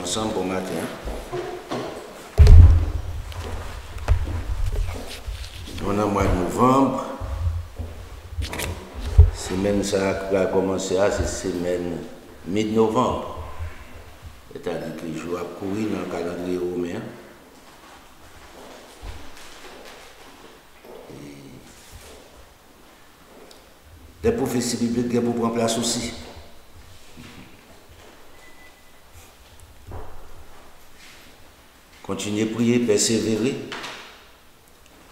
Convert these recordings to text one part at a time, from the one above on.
ensemble bon matin. On est au mois de novembre. Semaine ça a commencé à c'est semaine mi-novembre. C'est-à-dire que je vais courir dans le calendrier romain. Des prophéties bibliques qui pour prendre place aussi. Continuez à prier, persévérer,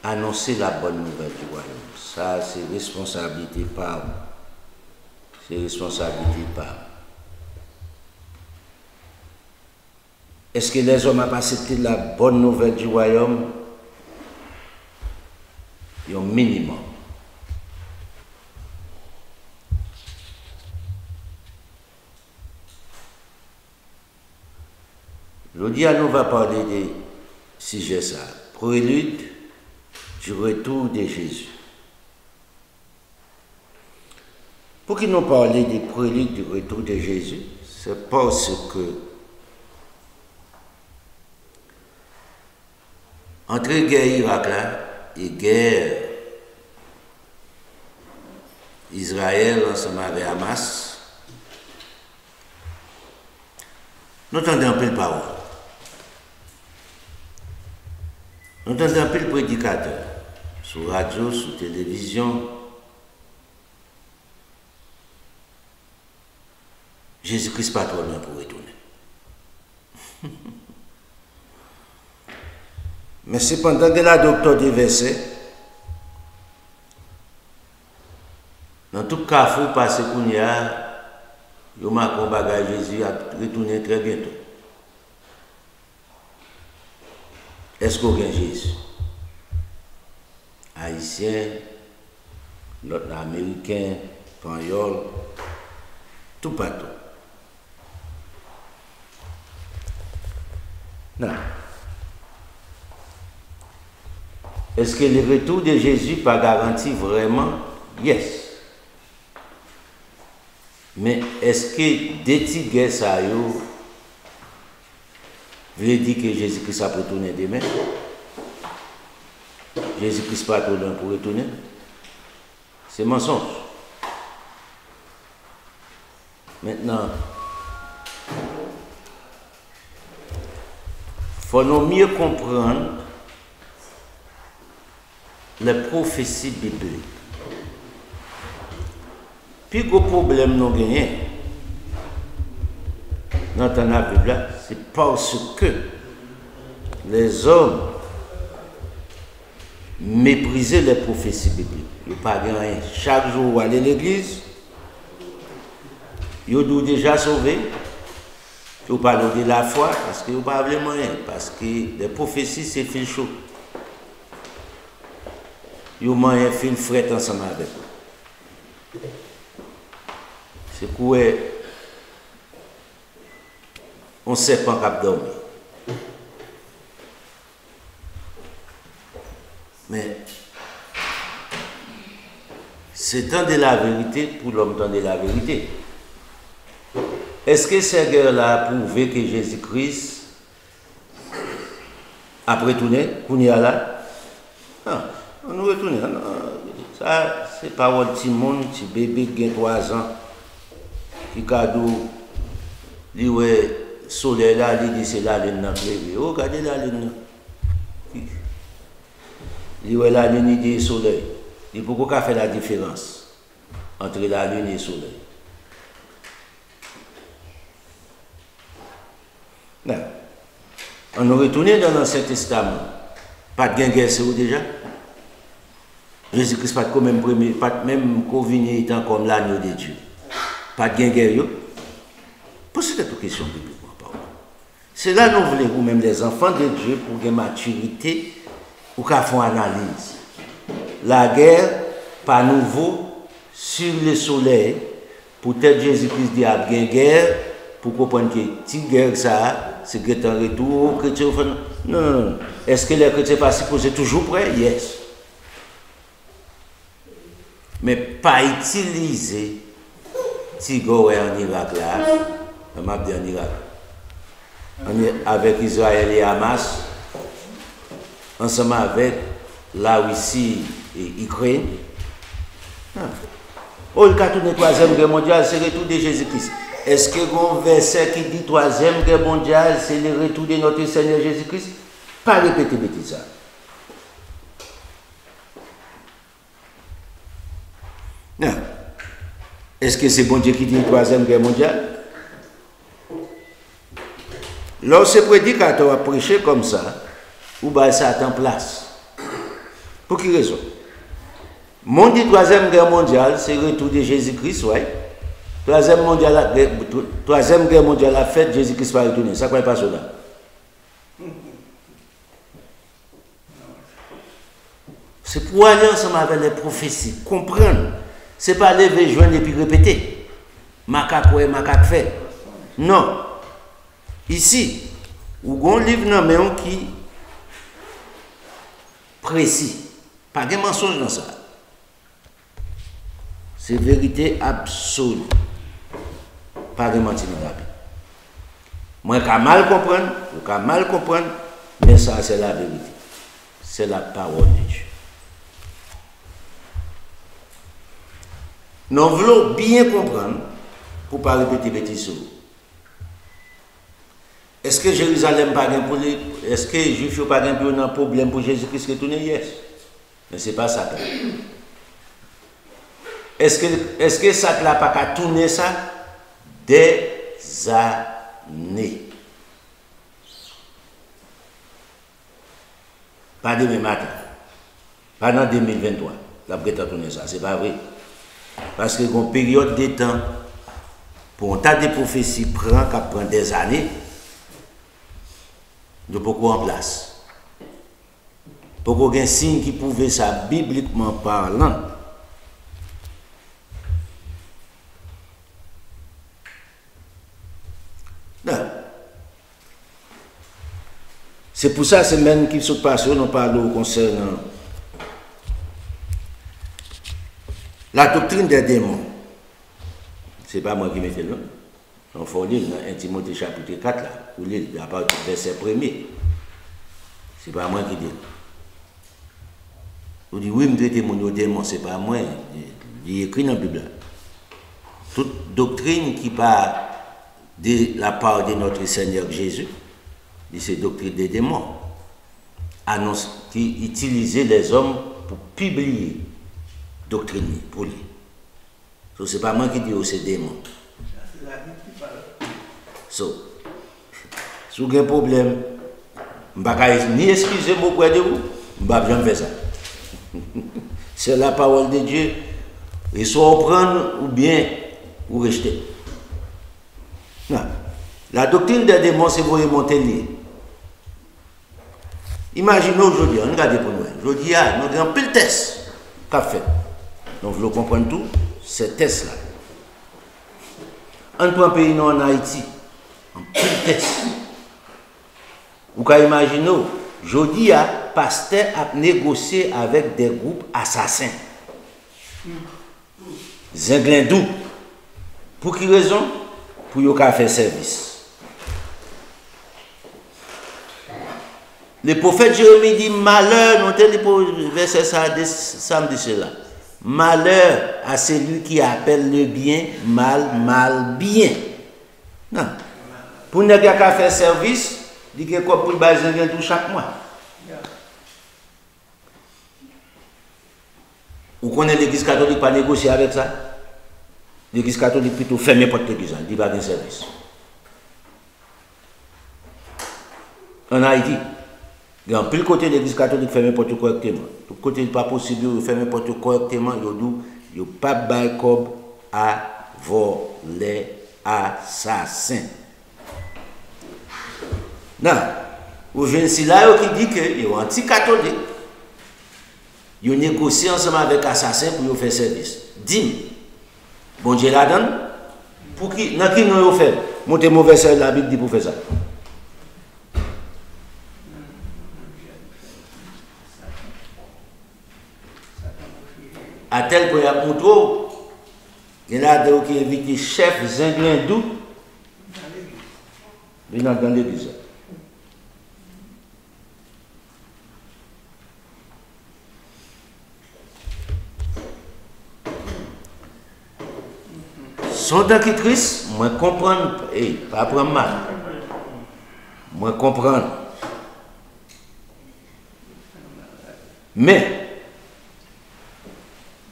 annoncer la bonne nouvelle du royaume. Ça, c'est responsabilité par vous. C'est responsabilité par vous. Est-ce que les hommes ont accepté la bonne nouvelle du royaume? Il y a un minimum. Aujourd'hui, nous va parler des sujets ça. Prélude du retour de Jésus. Pour qu'ils nous parlent des préludes du retour de Jésus, c'est parce que entre guerre Irak là et guerre Israël ensemble avec Hamas, nous entendons un peu de parole. Nous entendons un peu de prédicateur, sur radio, sur télévision. Jésus-Christ pas trop loin pour retourner. Mais cependant, de la docteur des versets, dans tout cas, il faut passer qu'on y a, il y a un bagage Jésus à retourner très bientôt. Est-ce qu'on gagne Jésus? Haïtien, l'autre américain, espagnol, tout partout. Non. Est-ce que le retour de Jésus pas garanti vraiment? Yes. Mais est-ce que des tigres ça yo veut dire que Jésus-Christ a retourné demain? Jésus-Christ pas trop loin pour retourner? C'est mensonge. Maintenant, il faut nous mieux comprendre les prophéties bibliques. Puis le problème nous gagnons dans la Bible, c'est parce que les hommes méprisaient les prophéties bibliques. Ils n'ont pas gagné. Chaque jour, aller à l'église, ils ont déjà sauvé. Ils parlent de la foi parce qu'ils n'ont pas de moyens. Parce que les prophéties, c'est fait chaud. Ils ont moyen fait une frette ensemble avec eux. C'est quoi on ne sait pas qu'à dormir. Mais c'est temps de la vérité pour l'homme temps de la vérité. Est-ce que ces guerres-là a prouvé que Jésus-Christ a retourné, qu'on y a là? Non, on nous retourne. Ça, c'est pas un petit monde, petit bébé qui a 3 ans, qui cadeau, dit ouais, soleil là, il dit c'est la lune dans le oh, regardez la lune. Il dit ouais, la lune, il dit soleil. Il dit pourquoi fait la différence entre la lune et le soleil? Non. On nous retourné dans l'Ancien Testament. Pas de guerre, c'est où déjà? Jésus-Christ pas de même premier, pas même convenu étant comme l'agneau de Dieu. Pas de guerre. Posez cette question bibliquement. C'est là que nous voulons, vous même les enfants de Dieu, pour une maturité, pour qu'ils fassent une analyse. La guerre, pas nouveau, sur le soleil, peut-être Jésus-Christ dit à bien guerre, pour comprendre que cette guerre, ça, c'est que un retour aux chrétiens. Non. Est-ce que les chrétiens pas supposés toujours prêts? Yes. Mais pas utiliser Tigor en Irak là, on m'a dit en Irak. avec Israël et Hamas, ensemble avec la Russie et l'Ukraine. Oh, le cas de la Troisième Guerre mondiale, c'est le retour de Jésus-Christ. Est-ce que un verset qui dit Troisième Guerre mondiale, c'est le retour de notre Seigneur Jésus-Christ? Pas répéter ça. Non. Est-ce que c'est bon Dieu qui dit Troisième Guerre mondiale? Lorsque prédicateur a prêché comme ça, ou bien ça en place. Pour quelle raison? Mon dit Troisième Guerre mondiale, c'est le retour de Jésus-Christ, oui. Troisième Guerre mondiale a fait, Jésus-Christ va retourner. Ça ne croit pas cela. C'est pour aller ensemble avec les prophéties, comprendre. Ce n'est pas lever, joindre et puis répéter. Macaque ouais, macaque fait. Non. Ici, où on livre dans mais qui précis. Pas de mensonge dans ça. C'est vérité absolue. Pas de mentir dans la Bible. Moi, je mal comprendre, mais ça, c'est la vérité. C'est la parole de Dieu. Nous voulons bien comprendre pour ne pas répéter bêtises. Est-ce que Jérusalem pas pour lui? Est-ce que les Juifs n'ont pas un problème pour Jésus-Christ qui est tourné? Yes. Mais ce n'est pas ça. Est-ce que ça n'a pas qu'à tourner ça? Des années. Pas demain matin. Pas dans 2023. La prétend tourner ça. Ce n'est pas vrai. Parce que une période de temps, pour un tas de prophéties, prend des années, de beaucoup en place. Pour qu'il y ait un signe qui prouvait ça bibliquement parlant. Non. C'est pour ça, c'est même qui se passe, on parle concernant la doctrine des démons. Ce n'est pas moi qui mets le nom. On faut lire dans 1 Timothée chapitre 4, là, pour lire à partir du verset 1er. Ce n'est pas moi qui dis. Vous dites, oui, je traite mon démon, ce n'est pas moi. Il est écrit dans la Bible. Toute doctrine qui part de la part de notre Seigneur Jésus, c'est doctrine des démons. Annonce qui utilisait les hommes pour publier doctrine pour lui. So, ce n'est pas moi qui dis c'est démon. So, si vous avez un problème, je ne vais pas ni excuser moi auprès de vous, je ne vais pas faire ça. C'est la parole de Dieu. Et soit on prend ou bien ou rejeter. Non. La doctrine des démons, c'est vous remonter lié. Imaginez aujourd'hui, on regarde pour nous. Aujourd'hui, nous avons un pile test qu'a fait. Donc, vous comprenez tout, ces tests-là. On prend un pays en Haïti, un pile test. Vous pouvez imaginer, aujourd'hui, pasteur a négocié avec des groupes assassins. Zenglindou. Pour quelle raison? Pour qu'ils faire service. Le prophète Jérémie dit malheur, nous avons verset samedi cela. Malheur à celui qui appelle le bien mal bien. Non. Pour ne pas faire service, il dit que quoi pour le baser tout chaque mois. Vous connaissez l'église catholique pas négocier avec ça? L'église catholique plutôt fermer porte l'église, il dit pas de service. En Haïti, il y a plus côté de l'église catholique fermer porte correctement. Tout côté pas possible de fermer porte correctement, il n'y a pas de bail comme à voler assassins. Non, vous venez ici là qui dit que il est anti-catholique. Ils négocient ensemble avec assassins pour faire service. Dis-moi, bon Dieu la donne, pour qui, dans qui nous fait? Montez mauvais de la Bible dit pour faire ça. À tel point, il y a un contrôle, il y a qui invite chef Zenglindou Il est dans l'église. Son temps qui triste, moi comprendre, et pas prendre mal. Moi comprendre. Mais,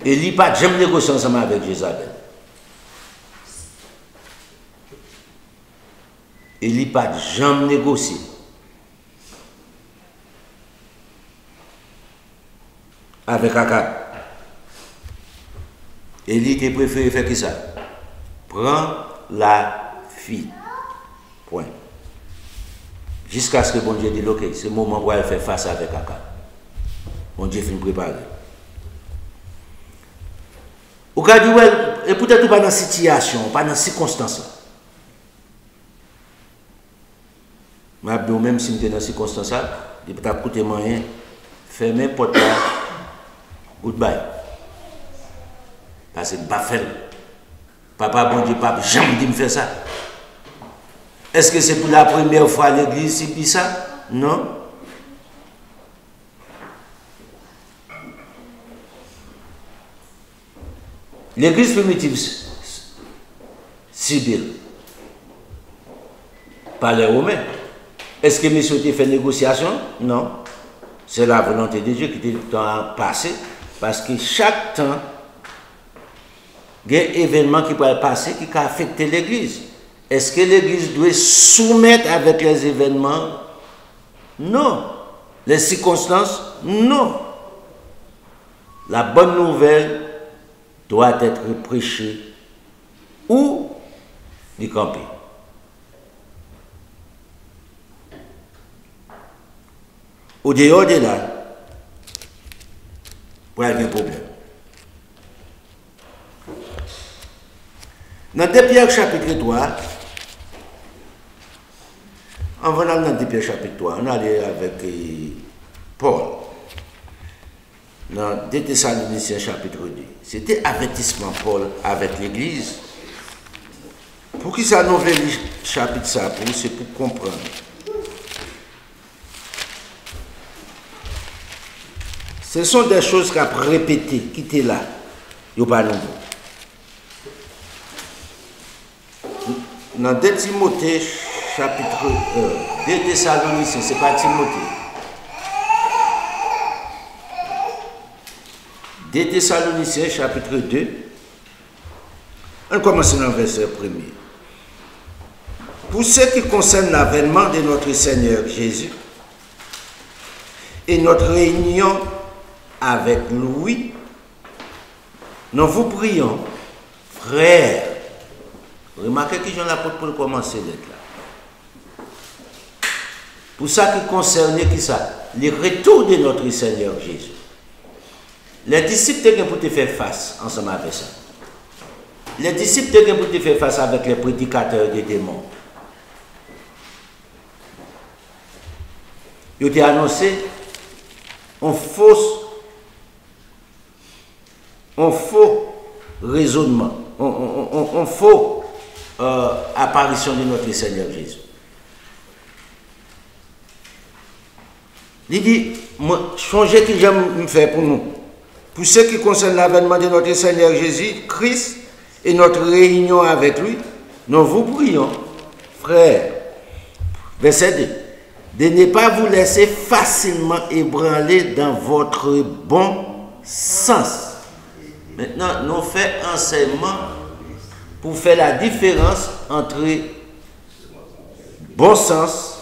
il n'y a pas de jamais négocier ensemble avec Jézabel. Il n'y a pas de jamais négocier. Avec Akab. Il a préféré faire qui ça? Prends la fille. Point. Jusqu'à ce que bon Dieu dise, ok, c'est le moment où elle fait face avec Akab. Bon Dieu finit préparer. Au cas où et peut-être pas dans la situation, pas dans la circonstance. Mais même si nous sommes dans la circonstance, il peut coûter moyen, fermer la porte, goodbye. Parce que je ne pas faire. Papa, bon Dieu, papa, jamais dit me faire ça. Est-ce que c'est pour la première fois à l'église qui dit ça? Non. L'église primitive, Sibylle, par les Romains. Est-ce que monsieur a fait négociation? Non. C'est la volonté de Dieu qui était temps passé. Parce que chaque temps, il y a un événement qui peut passer qui peut affecter l'église. Est-ce que l'église doit soumettre avec les événements? Non. Les circonstances? Non. La bonne nouvelle doit être prêchée ou du camper. Au dehors de là, il y a un problème. Dans 2 Pierre chapitre 3, en venant dans 2 Pierre chapitre 3, on allait avec Paul. Dans 2 Thessaloniciens chapitre 2. C'était avertissement Paul avec l'église. Pour qui ça nous veut le chapitre ça? C'est pour comprendre. Ce sont des choses qu'a répété, qui étaient là. Il n'y a pas nouveau. Dans 2 Timothée, chapitre 2 Thessaloniciens, ce n'est pas Timothée. 2 Thessaloniciens, chapitre 2. On commence dans le verset 1er. Pour ce qui concerne l'avènement de notre Seigneur Jésus et notre réunion avec lui, nous vous prions, frères. Remarquez que j'en ai pour commencer d'être là. Pour ça qui concerne qui ça? Le retour de notre Seigneur Jésus. Les disciples ont pour te faire face ensemble avec ça. Les disciples ont pour te faire face avec les prédicateurs des démons. Ils ont annoncé un faux raisonnement, un faux apparition de notre Seigneur Jésus. Il dit, changez que j'aime me faire pour nous. Pour ce qui concerne l'avènement de notre Seigneur Jésus-Christ et notre réunion avec lui, nous vous prions, frères, verset 2, de ne pas vous laisser facilement ébranler dans votre bon sens. Maintenant, nous faisons enseignement pour faire la différence entre bon sens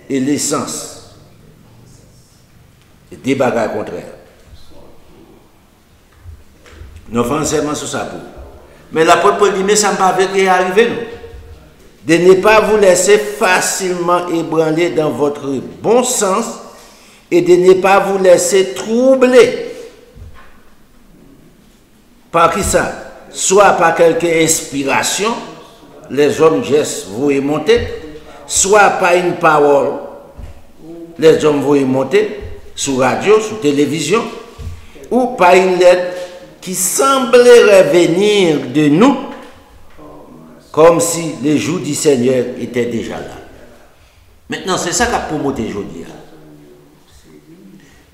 et l'essence. Des bagages contraires. Nous faisons enseignement sur ça pour. Mais l'apôtre Paul dit, mais ça ne va pas arriver, nous. De ne pas vous laisser facilement ébranler dans votre bon sens et de ne pas vous laisser troubler. Par qui ça? Soit par quelque inspiration, les hommes gestes vous y monter, soit par une parole, les hommes vous y monter, sur radio, sur télévision, ou par une lettre qui semblerait venir de nous, comme si les jours du Seigneur étaient déjà là. Maintenant, c'est ça qu'a promoté aujourd'hui.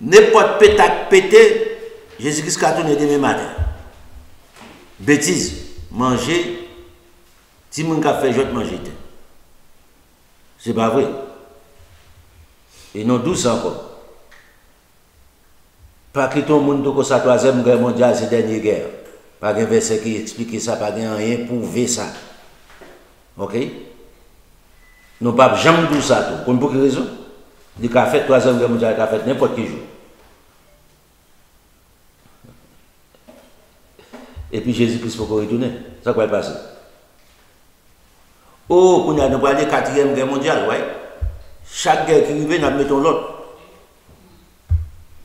N'importe pétac pété, Jésus-Christ a tourné demain matin. Bêtise, manger, si mon café, je vais te manger. C'est pas vrai. Et non douce encore. Pas que tout le monde que sa troisième guerre mondiale, c'est la dernière guerre. Pas de verset qui explique ça, pas de rien pour prouver ça. Ok? Nous pas jamais tout ça. Pour quelle raison? Il a fait troisième guerre mondiale, il a fait n'importe quel jour. Et puis Jésus-Christ faut retourner. Ça quoi passer? Oh, on a nous parlé de la 4e guerre mondiale, ouais. Chaque guerre qui arrive, nous mettons l'autre.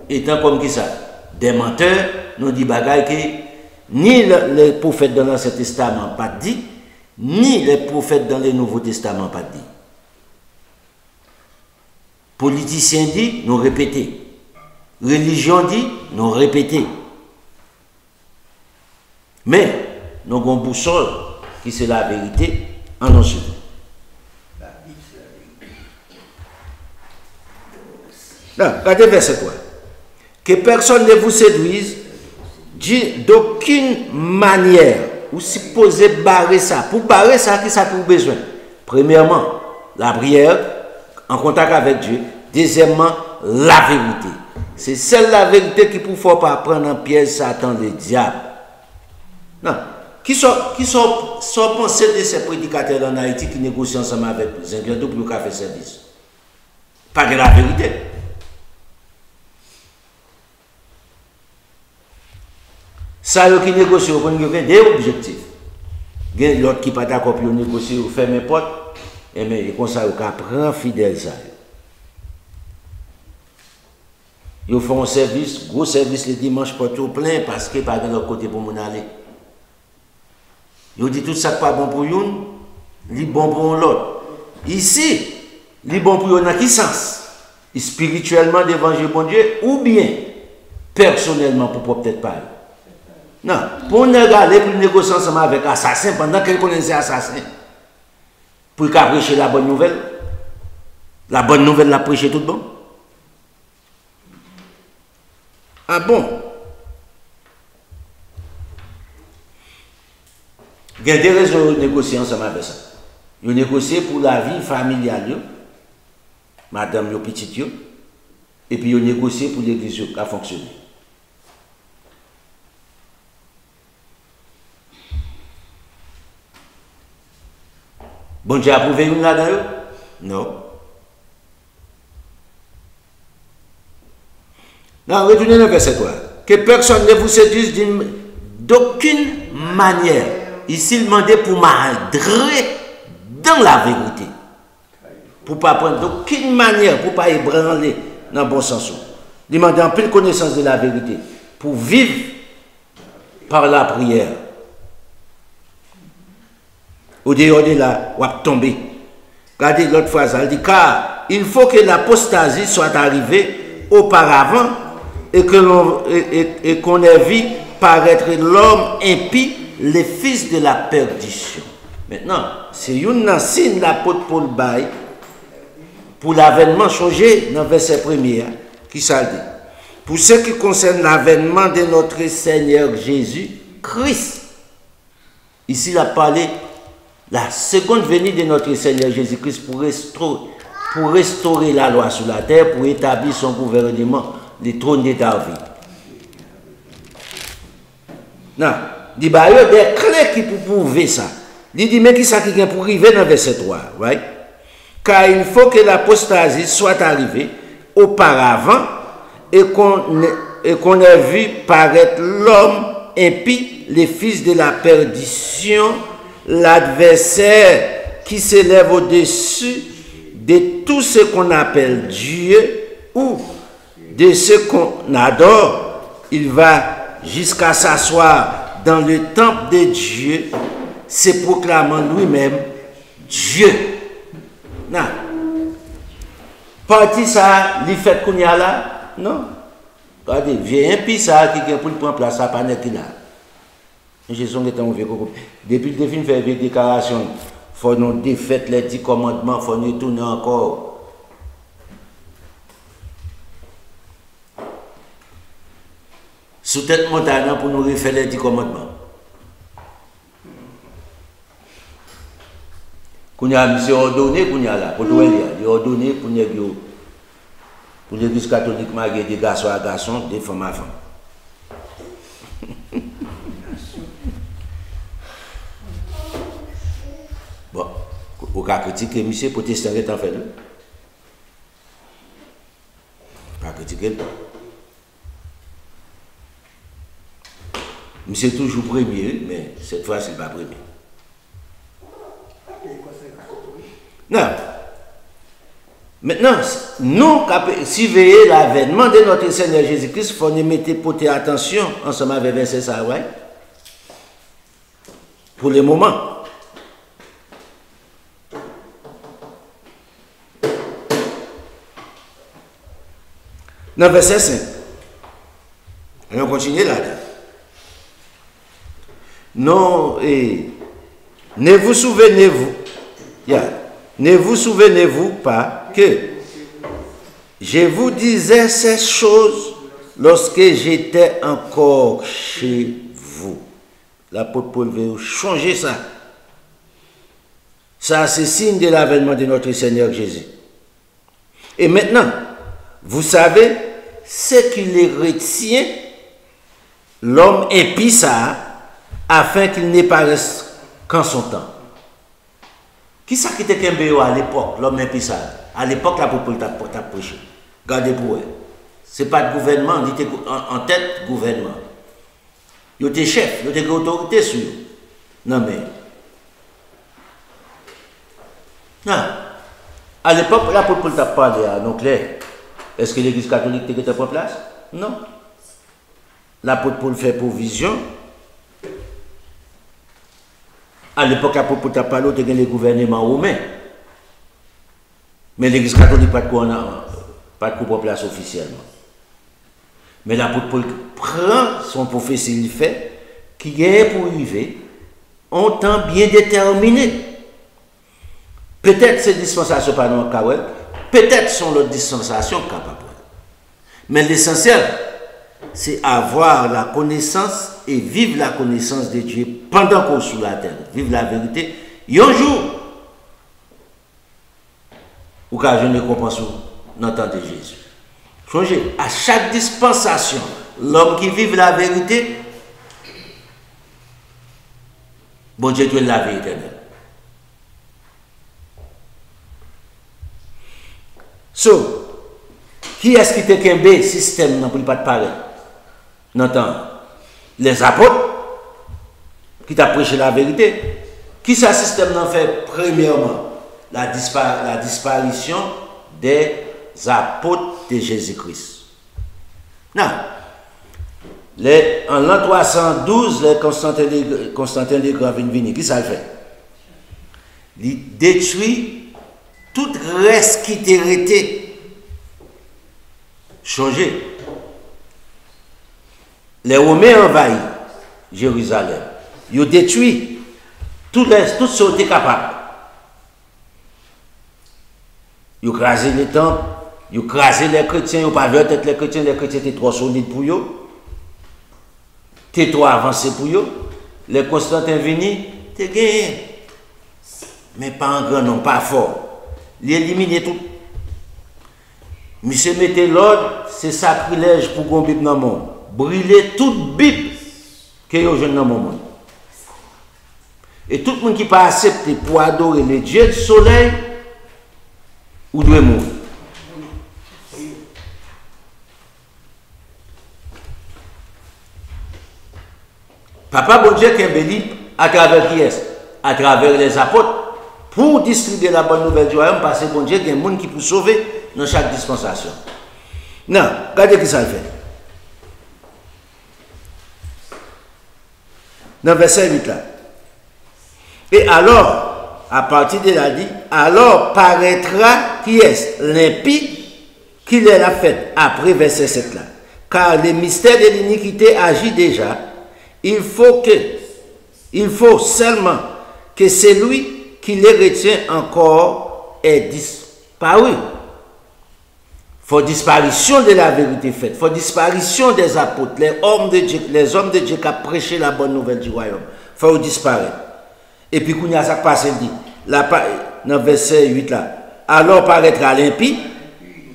Étant comme qui ça? Des menteurs, nous disent bagaille que ni les prophètes dans l'Ancien Testament pas dit, ni les prophètes dans le Nouveau Testament pas dit. Politiciens dit, nous répétons. Religion dit, nous répétons. Mais, nous avons une boussole qui c'est la vérité en ensuite. Non, regardez verset 3. Que personne ne vous séduise d'aucune manière. Ou supposez barrer ça. Pour barrer ça, qui ça pour besoin? Premièrement, la prière en contact avec Dieu. Deuxièmement, la vérité. C'est celle la vérité qui ne faut pas prendre en piège Satan, le diable. Non. Qui sont pensés de ces prédicateurs en Haïti qui négocient ensemble avec les ingrédients pour le café service? Pas de la vérité. Ça, qui négocie, on a des objectifs. Il y a l'autre qui n'est pas d'accord pour négocier, ou fermer porte, et mais comme ça, on prend fidèle ça. Ils font un service, gros service le dimanche, porte au plein, parce que pas de l'autre côté pour mon aller. Ils disent tout ça pas bon pour une, il est bon pour l'autre. Ici, il est bon pour eux dans quel sens? Spirituellement devant bon Dieu, ou bien personnellement pour peut-être pas. Non, pour ne regarder, pour négocier ensemble avec assassin pendant qu'elle connaissait assassin. Pour qu'elle prêche la bonne nouvelle. La bonne nouvelle la prêcher tout bon. Ah bon? Il y a des raisons de négocier ensemble avec ça. Ils négocient pour la vie familiale, madame yo petite yo, et puis ils négocient pour l'église à fonctionner. Bon Dieu a approuvé une là-dedans? Non. Non, retournez dans le verset 3. Que personne ne vous séduise d'aucune manière. Ici, il demandait pour m'adresser dans la vérité. Pour ne pas prendre d'aucune manière, pour ne pas ébranler dans le bon sens. Il demandait en pleine connaissance de la vérité. Pour vivre par la prière. Au dehors de là, on va tomber. Regardez l'autre phrase, elle dit, car il faut que l'apostasie soit arrivée auparavant et qu'on ait vu paraître l'homme impie, les fils de la perdition. Maintenant, c'est une signe l'apôtre Paul Baye pour l'avènement changé dans le verset 1er, qui ça dit. Pour ce qui concerne l'avènement de notre Seigneur Jésus-Christ. Ici, il a parlé la seconde venue de notre Seigneur Jésus-Christ pour restaurer la loi sur la terre, pour établir son gouvernement, le trône de David. Non, il y a des clés qui pour prouver ça. Il dit, mais qui ça qui vient pour arriver dans le verset 3, right? Car il faut que l'apostasie soit arrivée auparavant et qu'on ait vu paraître l'homme impie, les fils de la perdition, l'adversaire qui s'élève au-dessus de tout ce qu'on appelle Dieu ou de ce qu'on adore. Il va jusqu'à s'asseoir dans le temple de Dieu, se proclamant lui-même Dieu. Non. Parti ça, il fait qu'on y a là? Non. Regardez, viens un peu ça qui vient pour prendre place, ça pas n'est là. Jésus est en vélo. Depuis le défi, fait des déclarations, il faut nous défaire les 10 commandements, il faut nous tourner encore sous tête montagne pour nous refaire les 10 commandements. Qu'on a mis ordonné, qu'on a là, pour tout il ordonné pour l'église catholique, marier des garçons à garçons, des femmes à femmes. Bon, au cas critiquer, monsieur protestant est en fait. Pas critiquer. Monsieur toujours premier, mais cette fois, c'est pas premier. Non. Maintenant, nous, si veillez l'avènement de notre Seigneur Jésus-Christ, il faut nous mettre porter attention ensemble avec verset ça, ouais. Pour le moment. Dans verset 5. On continue là-dedans. Non, et ne vous souvenez-vous, ne vous souvenez-vous pas que je vous disais ces choses lorsque j'étais encore chez vous. L'apôtre Paul veut changer ça. Ça, c'est signe de l'avènement de notre Seigneur Jésus. Et maintenant, vous savez, ce qui les retient, l'homme impie ça, afin qu'il n'apparaisse qu'en son temps. Qui ça qui était Kembéo à l'époque, l'homme impie ça? À l'époque, l'apôtre t'a prêché. Gardez pour eux. Ce n'est pas de gouvernement, il était en tête gouvernement. Il était chef, il était autorité sur eux. Non mais. Non. À l'époque, l'apôtre t'a parlé à nos clairs. Est-ce que l'église catholique était en place? Non. L'apôtre Paul fait provision. À l'époque, l'apôtre t'a parlé de les gouvernements romains. Mais l'église catholique pas de quoi en place officiellement. Mais l'apôtre Paul prend son prophétie, il fait, qui est pour arriver en temps bien déterminé. Peut-être ces dispensations par nos carrés, peut-être sont les dispensations capables. Mais l'essentiel, c'est avoir la connaissance et vivre la connaissance de Dieu pendant qu'on est sur la terre. Vivre la vérité. Et un jour, ou quand je ne comprends pas dans le temps de Jésus. Changez. À chaque dispensation, l'homme qui vit la vérité, bon Dieu doit la vie éternelle. So, qui est-ce qui te kembe système pour ne pas te parler? N'entend les apôtres qui t'a prêché la vérité. Qui ce système n'en fait premièrement? La disparition des apôtres de Jésus-Christ. Non. En l'an 312, Constantin le Grand vient. Qui ça fait? Il détruit tout reste qui était resté. Changé. Les Romains envahissent Jérusalem. Ils ont détruit tout ce qui était capable. Ils ont crasé les temples, ils ont crasé les chrétiens, ils n'ont pas vu peut-être les chrétiens étaient trop solides pour eux. Ils étaient trop avancés pour eux. Les Constantins venus, ils gagné. Mais pas en grand nom, pas fort. Ils éliminaient tout. Monsieur mettait l'ordre, c'est sacrilège pour qu'on Bible dans le monde. Brûler toute Bible que vous avez dans le monde. Et tout le monde qui n'a pas accepté pour adorer le Dieu du soleil, ou doit mourir. Papa bon Dieu qui est béni à travers qui est? À travers les apôtres pour distribuer la bonne nouvelle du royaume parce que bon Dieu il y a un monde qui peut sauver dans chaque dispensation. Non, regardez qui ça fait. Dans le verset 8 là. Et alors, à partir de là dit, alors paraîtra qui est l'impie qu'il est la fête, après verset 7 là. Car le mystère de l'iniquité agit déjà. Il faut seulement que celui qui les retient encore ait disparu. faut disparition de la vérité faite, faut disparition des apôtres, les hommes de Dieu qui ont prêché la bonne nouvelle du royaume, faut disparaître. Et puis, quand il y a ça qui passe, il dit, dans verset 8 là, alors paraîtra l'impie,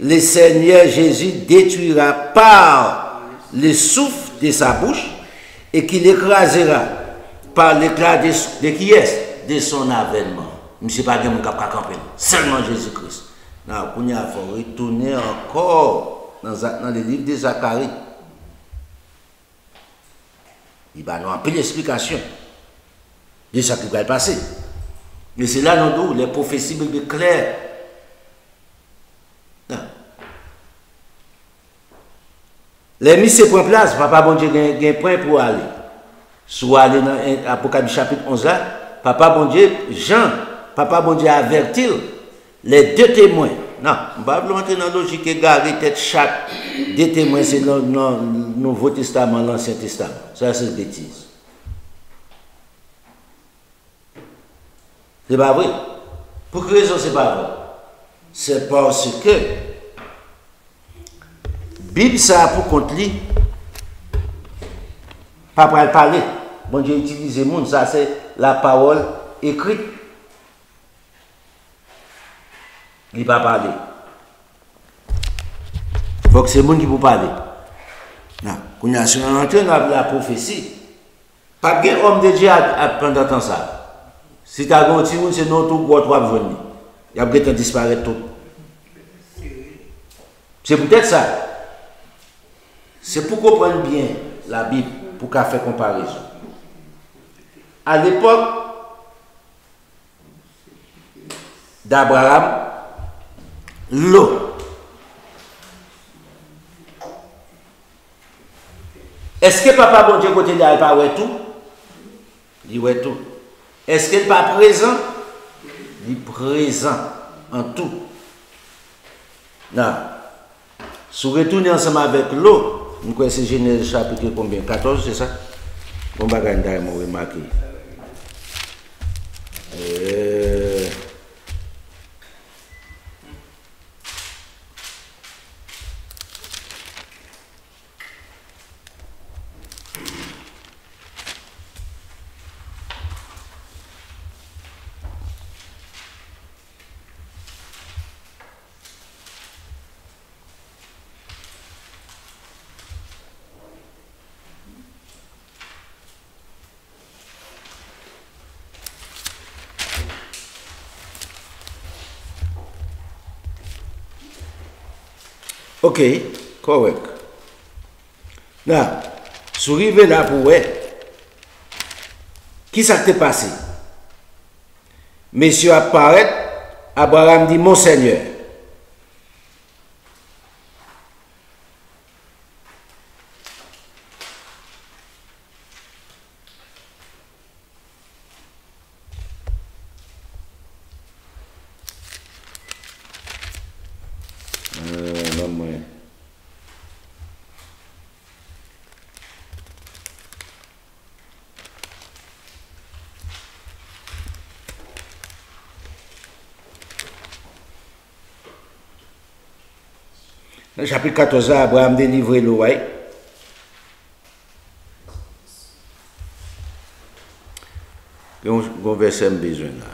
le Seigneur Jésus détruira par le souffle de sa bouche et qu'il écrasera par l'éclat de qui est de son avènement. Je ne sais pas qui camper, seulement Jésus-Christ. Il faut retourner encore dans le livre de Zacharie. Il va nous appeler l'explication de ce qui va passer. Mais c'est là nous les prophéties bibliques claires. Les mises se prennent place, papa bon Dieu a un point pour aller. Soit aller dans l'Apocalypse chapitre 11 là, papa bon Dieu, Jean, papa bon Dieu avertit les deux témoins. Non, on ne va pas entrer dans la logique égarée, tête chaque deux témoins, c'est le Nouveau Testament, l'Ancien Testament. Ça, c'est une bêtise. C'est pas vrai. Pour quelle raison c'est pas vrai? C'est parce que Bible ça a pour compte lui, pas pour parler. Bon Dieu utilise le monde, ça c'est la parole écrite. Il ne va pas parler. Il faut que c'est le monde qui peut parler. Non. Quand on a entré dans la prophétie, pas de homme de Dieu pendant temps ça. Si tu as un petit monde, c'est non tout pour toi venir. Il y a peut-être disparaître tout. C'est peut-être ça. C'est pour comprendre bien la Bible, pour qu'elle fasse comparaison. À l'époque d'Abraham, l'eau. Est-ce que papa bon Dieu côté là, il pas ouais tout? Il ouais tout. Est-ce qu'il n'est pas présent? Il est présent en tout. Non. Si vous retournez ensemble avec l'eau, nous connaissons Genèse chapitre combien? 14, c'est ça? Bon bagage d'ailleurs, remarqué. Ok, correct. Là, si vous arrivez là pour voir, qui ça t'est passé? Monsieur apparaît, Abraham dit, mon Seigneur. Dans le chapitre 14, Abraham délivre le roi. Il y a un verset besoin là.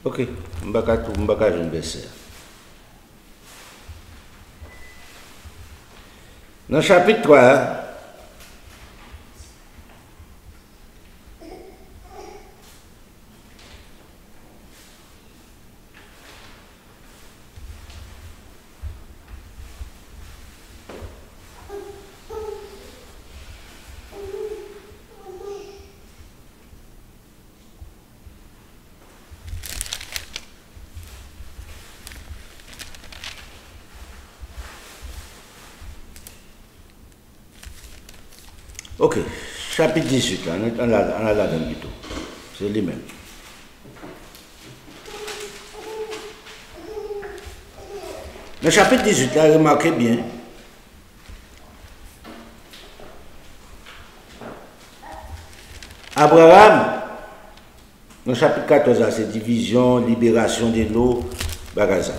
Ok, je vais baisser. Dans le chapitre 3, ok, chapitre 18, là, on a là-dedans du tout. C'est lui-même. Le chapitre 18, là, remarquez bien. Abraham, dans le chapitre 14, là, c'est division, libération de l'eau, bagaza.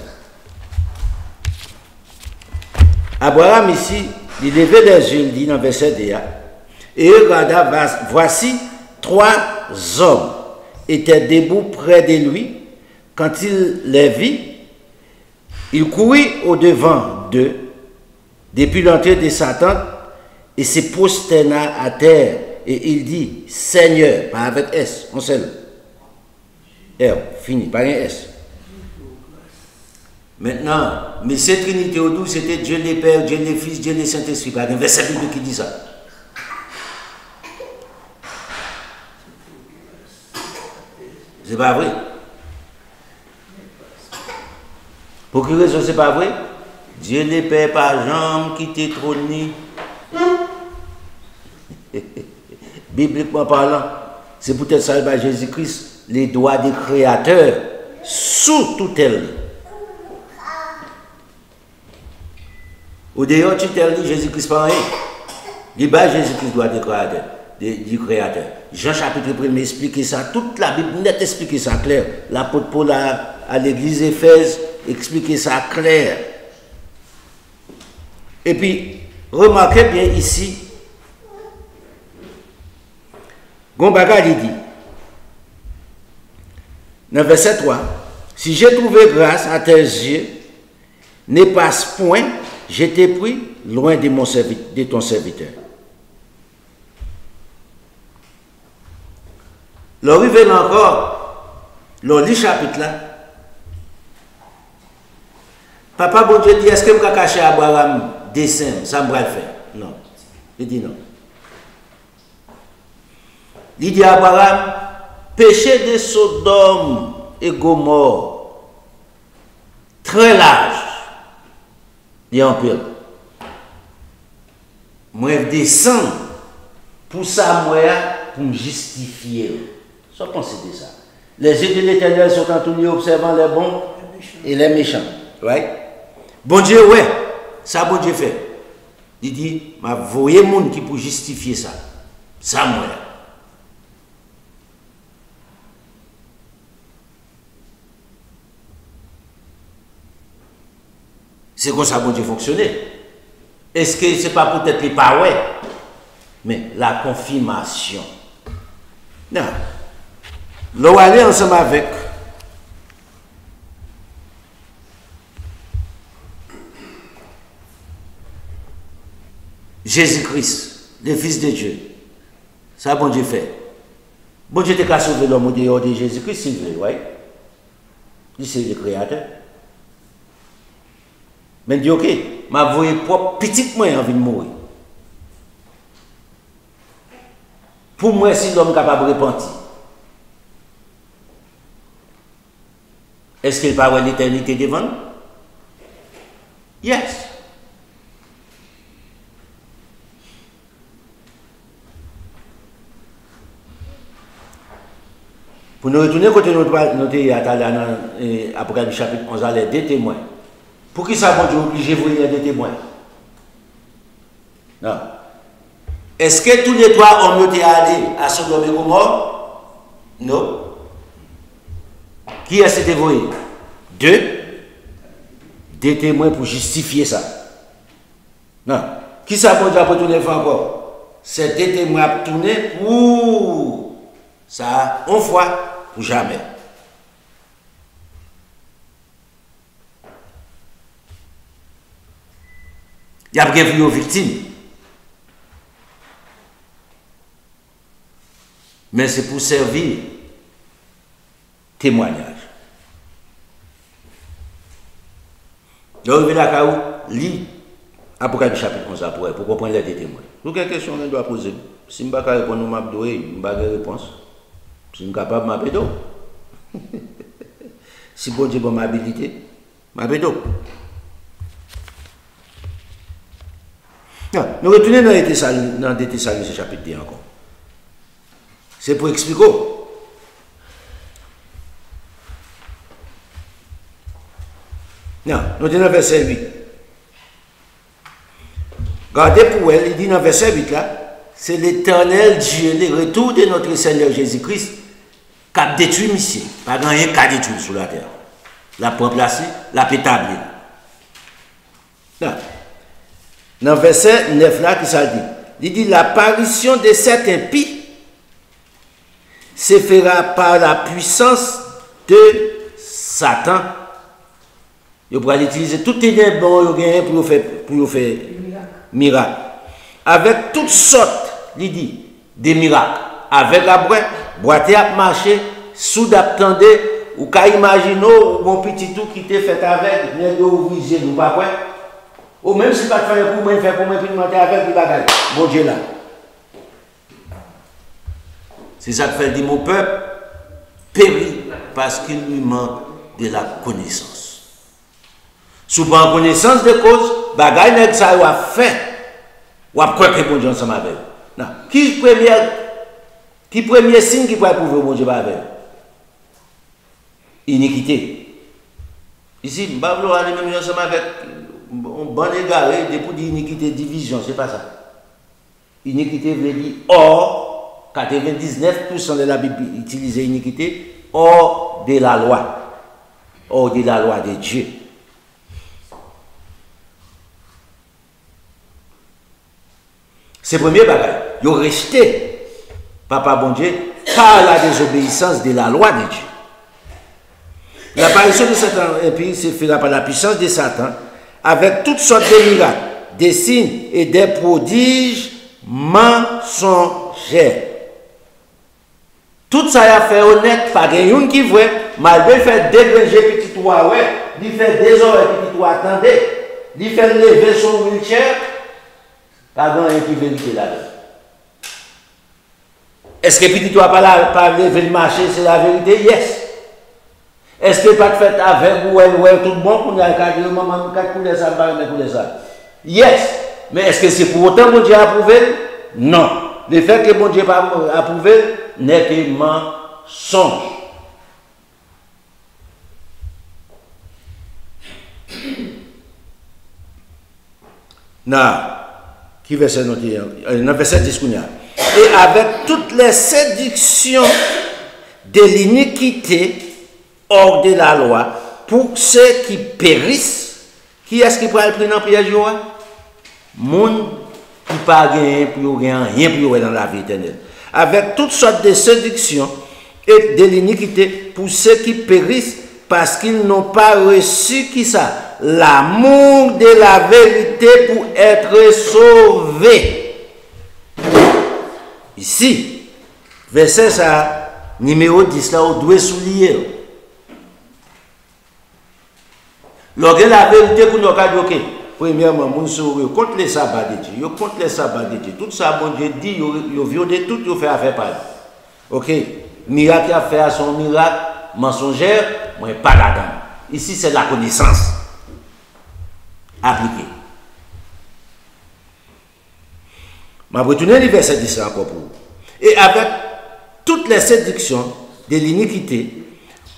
Abraham, ici, il levait les yeux, il dit dans le verset 2, et regarda, voici 3 hommes étaient debout près de lui. Quand il les vit, il courut au-devant d'eux, depuis l'entrée de sa tente, et se prosterna à terre. Et il dit, Seigneur, pas avec S, on sait R, fini, pas un S. Maintenant, mais cette Trinité autour, c'était Dieu le Père, Dieu le Fils, Dieu le Saint-Esprit. Pas un verset biblique qui dit ça. C'est pas vrai. Pour quelle raison c'est pas vrai? Dieu ne Père pas jambe qui t'est trôné. Bibliquement parlant, c'est peut-être ça par Jésus-Christ, les droits des créateurs sous tutelle. Au dehors, tutelle Jésus-Christ pas rien. Il bas Jésus-Christ doit des créateurs. Du créateur. Jean chapitre 1 explique ça, toute la Bible net explique ça clair. L'apôtre Paul à l'église Éphèse explique ça clair. Et puis, remarquez bien ici, Gombaga dit, dans verset 3, si j'ai trouvé grâce à tes yeux, ne passe point, je t'ai pris loin de ton serviteur. Le rivet encore, le lit chapitre là. Papa bon Dieu dit, est-ce que je vais cacher Abraham dessin, ça me va le faire? Non. Il dit non. Il dit à Abraham, péché de Sodome et Gomorre, très large. Il y a un peu. Moi, je descends pour ça, moi, pour me justifier. Soit pensez de ça. Les yeux de l'Éternel sont entourés observant les bons et les méchants. Right? Bon Dieu, ouais, ça bon Dieu fait. Il dit, ma voyez monde qui pour justifier ça. Ça moi. C'est comme ça bon Dieu fonctionnait. Est-ce que c'est pas peut-être les pas ouais, mais la confirmation. Non. L'on va aller ensemble avec Jésus-Christ, le Fils de Dieu. Ça, bon Dieu fait. Bon Dieu t'a sauvé l'homme au dehors de Jésus-Christ, s'il vous plaît, ouais. Il c'est le Créateur. Mais il dit, ok, ma voix propre, petit moi envie de mourir. Pour moi, si l'homme est capable de repentir, est-ce qu'il va avoir l'éternité devant nous? Yes. Pour nous retourner côté notre Apocalypse chapitre 11, les deux témoins. Pour qui ça, bon Dieu, obligé de vous lire des témoins? Non. Est-ce que tous les 3 hommes étaient allés à Sodome et Gomorre? Non. Qui a été voué? 2. Des témoins pour justifier ça. Non. Qui ça, bon Dieu, a retourné encore? C'est des témoins à tourner pour ça, une fois, pour jamais. Il y a bien vu aux victimes. Mais c'est pour servir témoignage. Donc, il y a lit Apocalypse chapitre 11 après, pour comprendre les témoins. Donc, quelle question on doit poser? Si je ne peux pas répondre, je ne vais pas de réponse. Si je suis capable de m'appeler. Si bon Dieu a ma habilité, m'appeler. Nous retournons dans les Thessaloniciens chapitre 2 encore. C'est pour expliquer. Non, nous sommes dans le verset 8. Regardez pour elle, il dit dans le verset 8 là, c'est l'Éternel Dieu, le retour de notre Seigneur Jésus-Christ, qui a détruit Missie. Pas rien qui a détruit sur la terre. La remplacer, la pétablir. Dans le verset 9 là, qui ça dit? Il dit l'apparition de cet impie se fera par la puissance de Satan. Il pourra utiliser tout les bons pour faire miracle. Avec toutes sortes, il dit, des miracles. Avec la boîte à marcher, sous d'attendre, ou qu'à imaginer, ou mon petit tout qui était fait avec, les deux ouvriers, nous pas quoi. Ou même si pas de faire pour moi, puis monter avec les bagages. Bon Dieu là. C'est ça que fait dire mon peuple périt parce qu'il lui manque de la connaissance. Souvent, connaissance de cause, bagaille n'est que ça a fait. Ou à quoi que bon Dieu ensemble avec. Non. Qui premier signe qui peut prouver bon Dieu avec? Iniquité. Ici, je ne vais pas aller même ensemble avec un bon égaré, depuis l'iniquité, division, c'est pas ça. Iniquité veut dire hors, 99% de la Bible utilise iniquité, hors de la loi. Hors de la loi de Dieu. C'est le premier bagage. Ils ont resté, papa bon Dieu, par la désobéissance de la loi de Dieu. L'apparition de Satan impie se fera par la puissance de Satan, avec toutes sortes de miracles, des signes et des prodiges mensongers. Tout ça a fait honnête, pas de qui voit, malgré faire dégrager petit toit, ouais, il fait désorer petit toit, attendez, il fait lever son wheelchair. Pas grand qui vérité là-dedans. Est-ce que petit toi pas lever le marché, c'est la vérité? Yes. Est-ce que pas de fait avec ou tout le monde pour dire maman 4 couleurs ça pas mais ça? Yes. Mais est-ce que c'est pour autant que bon Dieu a approuvé? Non. Le fait que bon Dieu pas approuvé n'est que mensonge. Non. Qui verset noté? Dans verset 10 qu'on a. Et avec toutes les séductions de l'iniquité hors de la loi, pour ceux qui périssent, qui est-ce qui pourra le prendre en piège? Monde qui pas gagner pour rien pour dans la vie éternelle. Avec toutes sortes de séductions et de l'iniquité pour ceux qui périssent parce qu'ils n'ont pas reçu qui ça? L'amour de la vérité pour être sauvés. Ici, verset ça, numéro 10 là, on doit souligner. Lorsque la vérité pour nous dire, ok, premièrement, mon sourire contre les sabbats de Dieu, contre les sabbats de Dieu, tout ça, bon Dieu dit, il violé tout, il fait affaire par là. Ok, miracle a fait à son miracle, mensongère, moi pas là-dedans. Ici, c'est la connaissance appliquée. Je vais retourner le verset 10 encore pour vous. Et avec toutes les séductions de l'iniquité,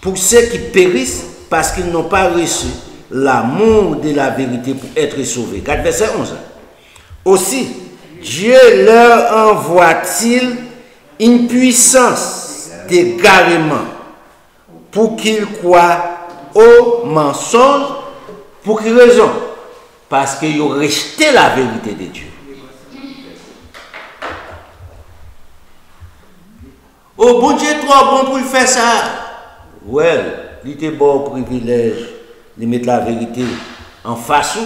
pour ceux qui périssent parce qu'ils n'ont pas reçu l'amour de la vérité pour être sauvés. 4 verset 11. Aussi, Dieu leur envoie-t-il une puissance d'égarement pour qu'ils croient au mensonge. Pour quelle raison? Parce qu'ils ont rejeté la vérité de Dieu. Oh, bon Dieu, trop bon pour faire ça. Ouais, il était bon privilège de mettre la vérité en face.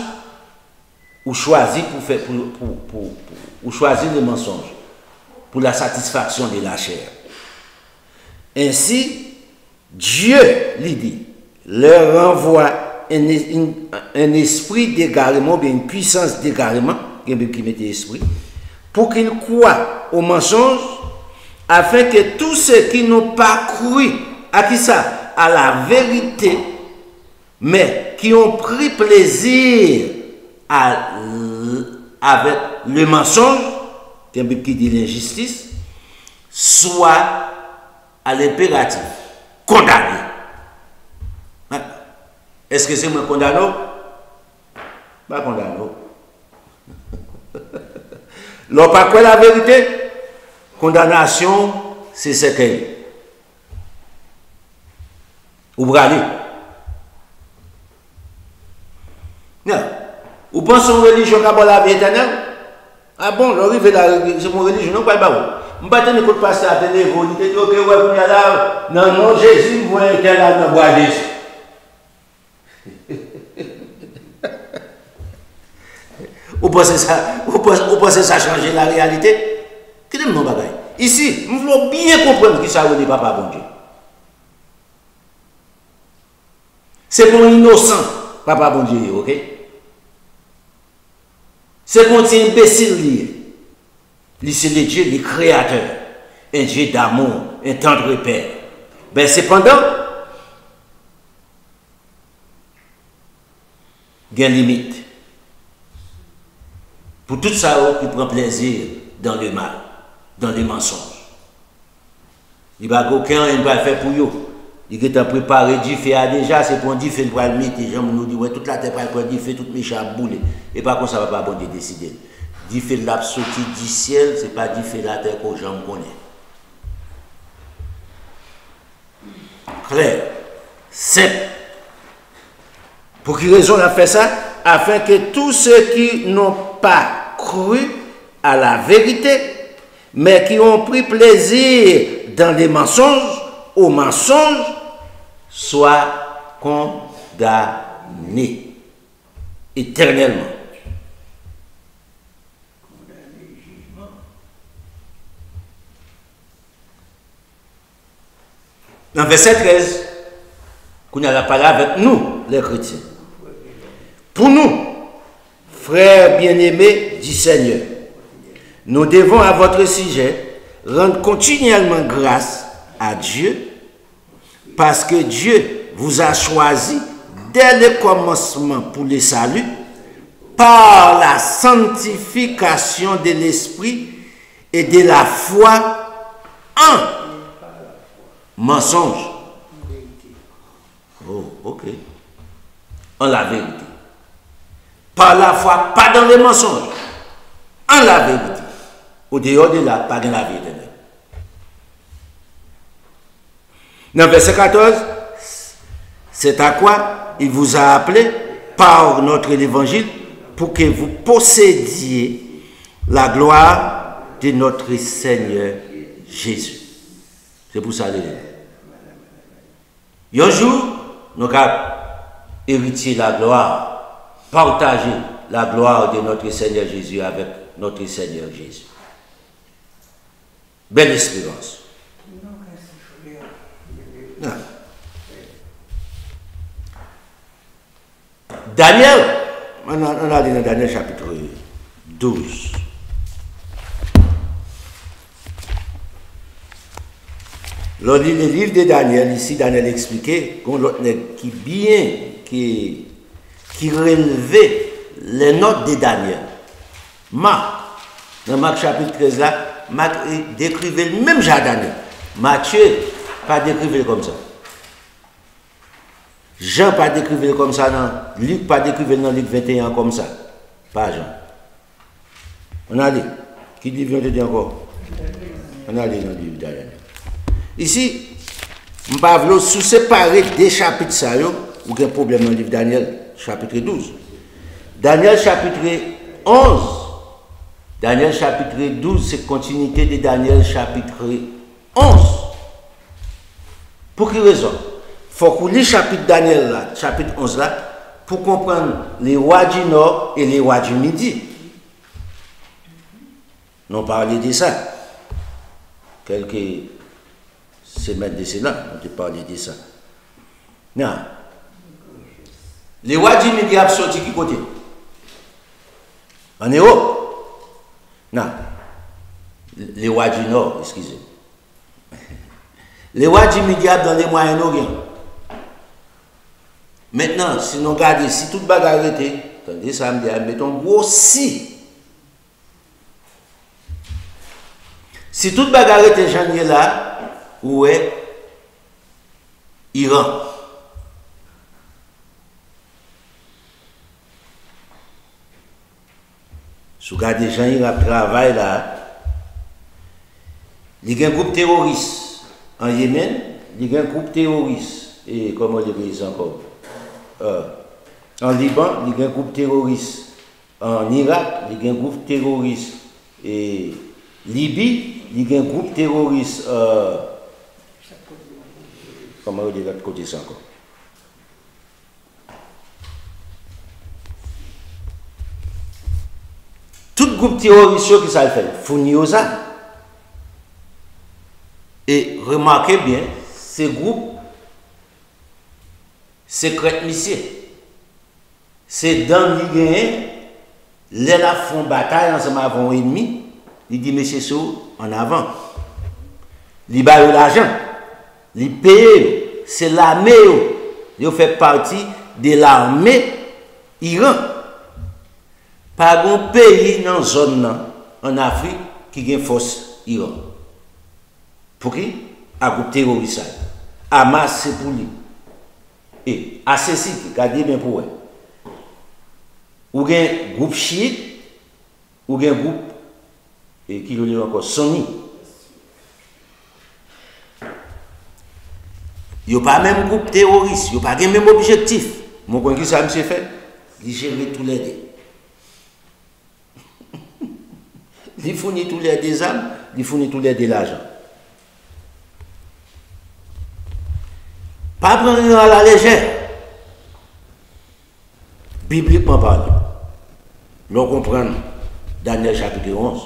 ou choisir pour faire ou choisir le mensonge pour la satisfaction de la chair. Ainsi, Dieu, lui dit, leur envoie un esprit d'égarement, bien une puissance d'égarement, qui mettait esprit, pour qu'ils croient au mensonge, afin que tous ceux qui n'ont pas cru à qui ça, à la vérité, mais qui ont pris plaisir avec le mensonge, qui dit l'injustice, soient à l'impératif condamnés. Est-ce que c'est moi condamné? Pas condamné. L'on pas quoi la vérité? Condamnation, c'est ce qu'elle. Ou brali. Non. Ou pensez aux religions qui ont la vie éternelle? Ah bon, c'est mon religion, non, pas bah. Je ne vais pas écouter passer à la télé, vous dites, ok, ouais, vous êtes là, non, non, Jésus, vous êtes là, dans le bois Jésus. Vous pensez ça changer la réalité? Qu'est-ce que nous avons? Ici, nous voulons bien comprendre qui ça veut dire papa bon Dieu. C'est pour innocent, papa bon Dieu, ok? C'est pour un imbécile lié. C'est le Dieu, le créateur, un Dieu d'amour, un tendre père. Mais cependant, il y a une limite. Pour tout ça, qui prend plaisir dans le mal, dans les mensonges. Il n'y a aucun qui va faire pour eux. Il est préparé du fait déjà, c'est pour dire fait pour le mettre. Les gens nous disent, ouais, toute la terre pour dire fait, tout méchant boule. Et par contre, ça ne va pas bon Dieu décider. Du fait de l'absolution du ciel, ce n'est pas du fait de la terre que les gens connaissent. Clair, simple. Pour quelle raison on a fait ça? Afin que tous ceux qui n'ont pas cru à la vérité, mais qui ont pris plaisir dans les mensonges, aux mensonges, soient condamnés éternellement. Dans verset 13, qu'on a la parole avec nous, les chrétiens. Pour nous, frères bien-aimés du Seigneur, nous devons à votre sujet rendre continuellement grâce à Dieu parce que Dieu vous a choisi dès le commencement pour le salut par la sanctification de l'esprit et de la foi en mensonge. Oh, ok. En la vérité. Par la foi, pas dans les mensonges. En la vérité. Au dehors de là, pas dans la vérité. Dans verset 14, c'est à quoi il vous a appelé par notre évangile pour que vous possédiez la gloire de notre Seigneur Jésus. C'est pour ça. Un jour, nous avons hérité la gloire, partager la gloire de notre Seigneur Jésus avec notre Seigneur Jésus. Belle espérance. Non. Daniel, on a dit dans Daniel chapitre 12. Le livre de Daniel, ici, Daniel expliquait qu'on qui relevait les notes de Daniel. Marc, dans Marc chapitre 13 là, Marc décrivait le même genre Daniel. Matthieu, pas décrivait comme ça. Jean, pas décrivait comme ça, non. Luc, pas décrivait dans Luc 21 comme ça. Pas Jean. On a dit. Qui dit, vient te dire encore? On a dit dans le livre de Daniel. Ici, je ne vais pas sous-séparer des chapitres, ça, ou un problème dans le livre de Daniel, chapitre 12. Daniel, chapitre 11. Daniel, chapitre 12, c'est continuité de Daniel, chapitre 11. Pour quelle raison? Il faut que le chapitre Daniel, là, chapitre 11, là, pour comprendre les rois du Nord et les rois du Midi. Nous parlé de ça. Quelques semaines de cela, on a parlé de ça. Non. Les rois du Midi ont sorti qui côté? En Europe? Non. Les rois du Nord, excusez. Les rois du Midi sont dans les Moyen-Orient. Maintenant, si nous regardons, si toute bagarre était, attendez, ça me dit, mettons gros si. Si toute bagarre était janvier là, où est Iran? Si vous regardez gens qui travaillent là, il y a un groupe terroriste en Yémen, il y a un groupe terroriste, et comment le dit encore? En Liban, il y a un groupe terroriste. En Irak, il y a un groupe terroriste. Et Libye, il y a un groupe terroriste. Comment on dit de l'autre côté ça encore? Tout groupe terroriste qui ça le fait, fournit aux armes. Et remarquez bien, ces groupes secrètes missiles, c'est dans l'Iran, les la font bataille ensemble avec un ennemi, il dit monsieur Sou en avant. Il baille l'argent, il paye, c'est l'armée, il fait partie de l'armée Iran. Pas un pays dans la zone en Afrique qui a une force Iran. Pour qui? Un groupe terroriste. Hamas, c'est pour lui. Et à ce site, regardez bien pour eux. Ou bien un groupe chiite, ou bien un groupe, et qui le dit encore, sunni. Il n'y a pas même groupe terroriste, il n'y a pas le même objectif. Mon point qui ça me fait, il gère tous les deux. Il fournit tous les deux armes, il fournit tous les deux l'argent. Pas prendre à la légère. Bibliquement parlant. Nous comprenons Daniel chapitre 11.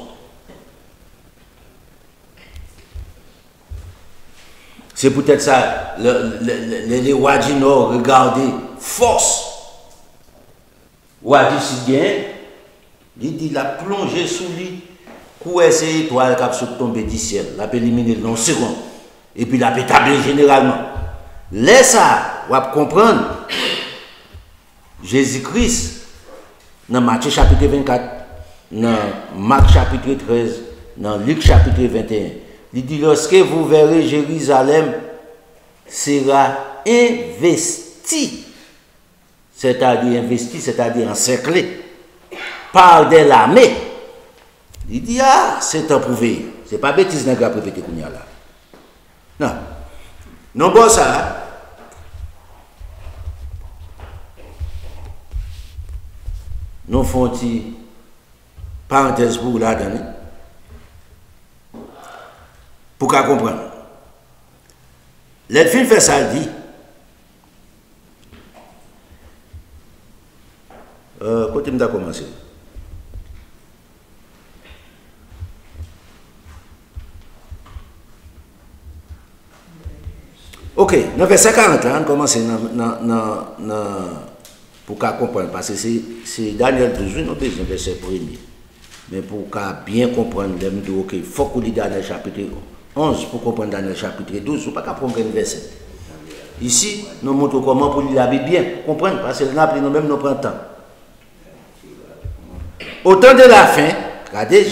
C'est peut-être ça, les rois du Nord, regardez, force. Roi du Sud, il dit, il a plongé sous lui, où est ces étoiles qui sont tombées du ciel, il a éliminé dans une seconde, et puis il a établi généralement. Laisse ça, on va comprendre. Jésus-Christ, dans Matthieu chapitre 24, dans Marc chapitre 13, dans Luc chapitre 21, il dit, lorsque vous verrez Jérusalem sera investi, c'est-à-dire investi, c'est-à-dire encerclé, par de l'armée. Il dit, ah, c'est un prouvé. Ce n'est pas bêtise d'un gars répéter qu'on y a là. Non. Non, bon, ça. Nous faisons une parenthèse pour la donner. Pour qu'à comprendre. L'Edfin fait ça, il dit. Côté m'da commencé. Ok, dans verset 40, on commence pour qu'à comprendre, parce que c'est Daniel 12, nous avons besoin de verset premier. Mais pour qu'à bien comprendre, il faut qu'on lit Daniel chapitre 11 pour comprendre Daniel chapitre 12, ou pas qu'à prendre un verset. Ici, nous montrons comment pour lire la Bible bien, comprendre, parce que nous-mêmes nous prenons le temps. Au temps de la fin, regardez,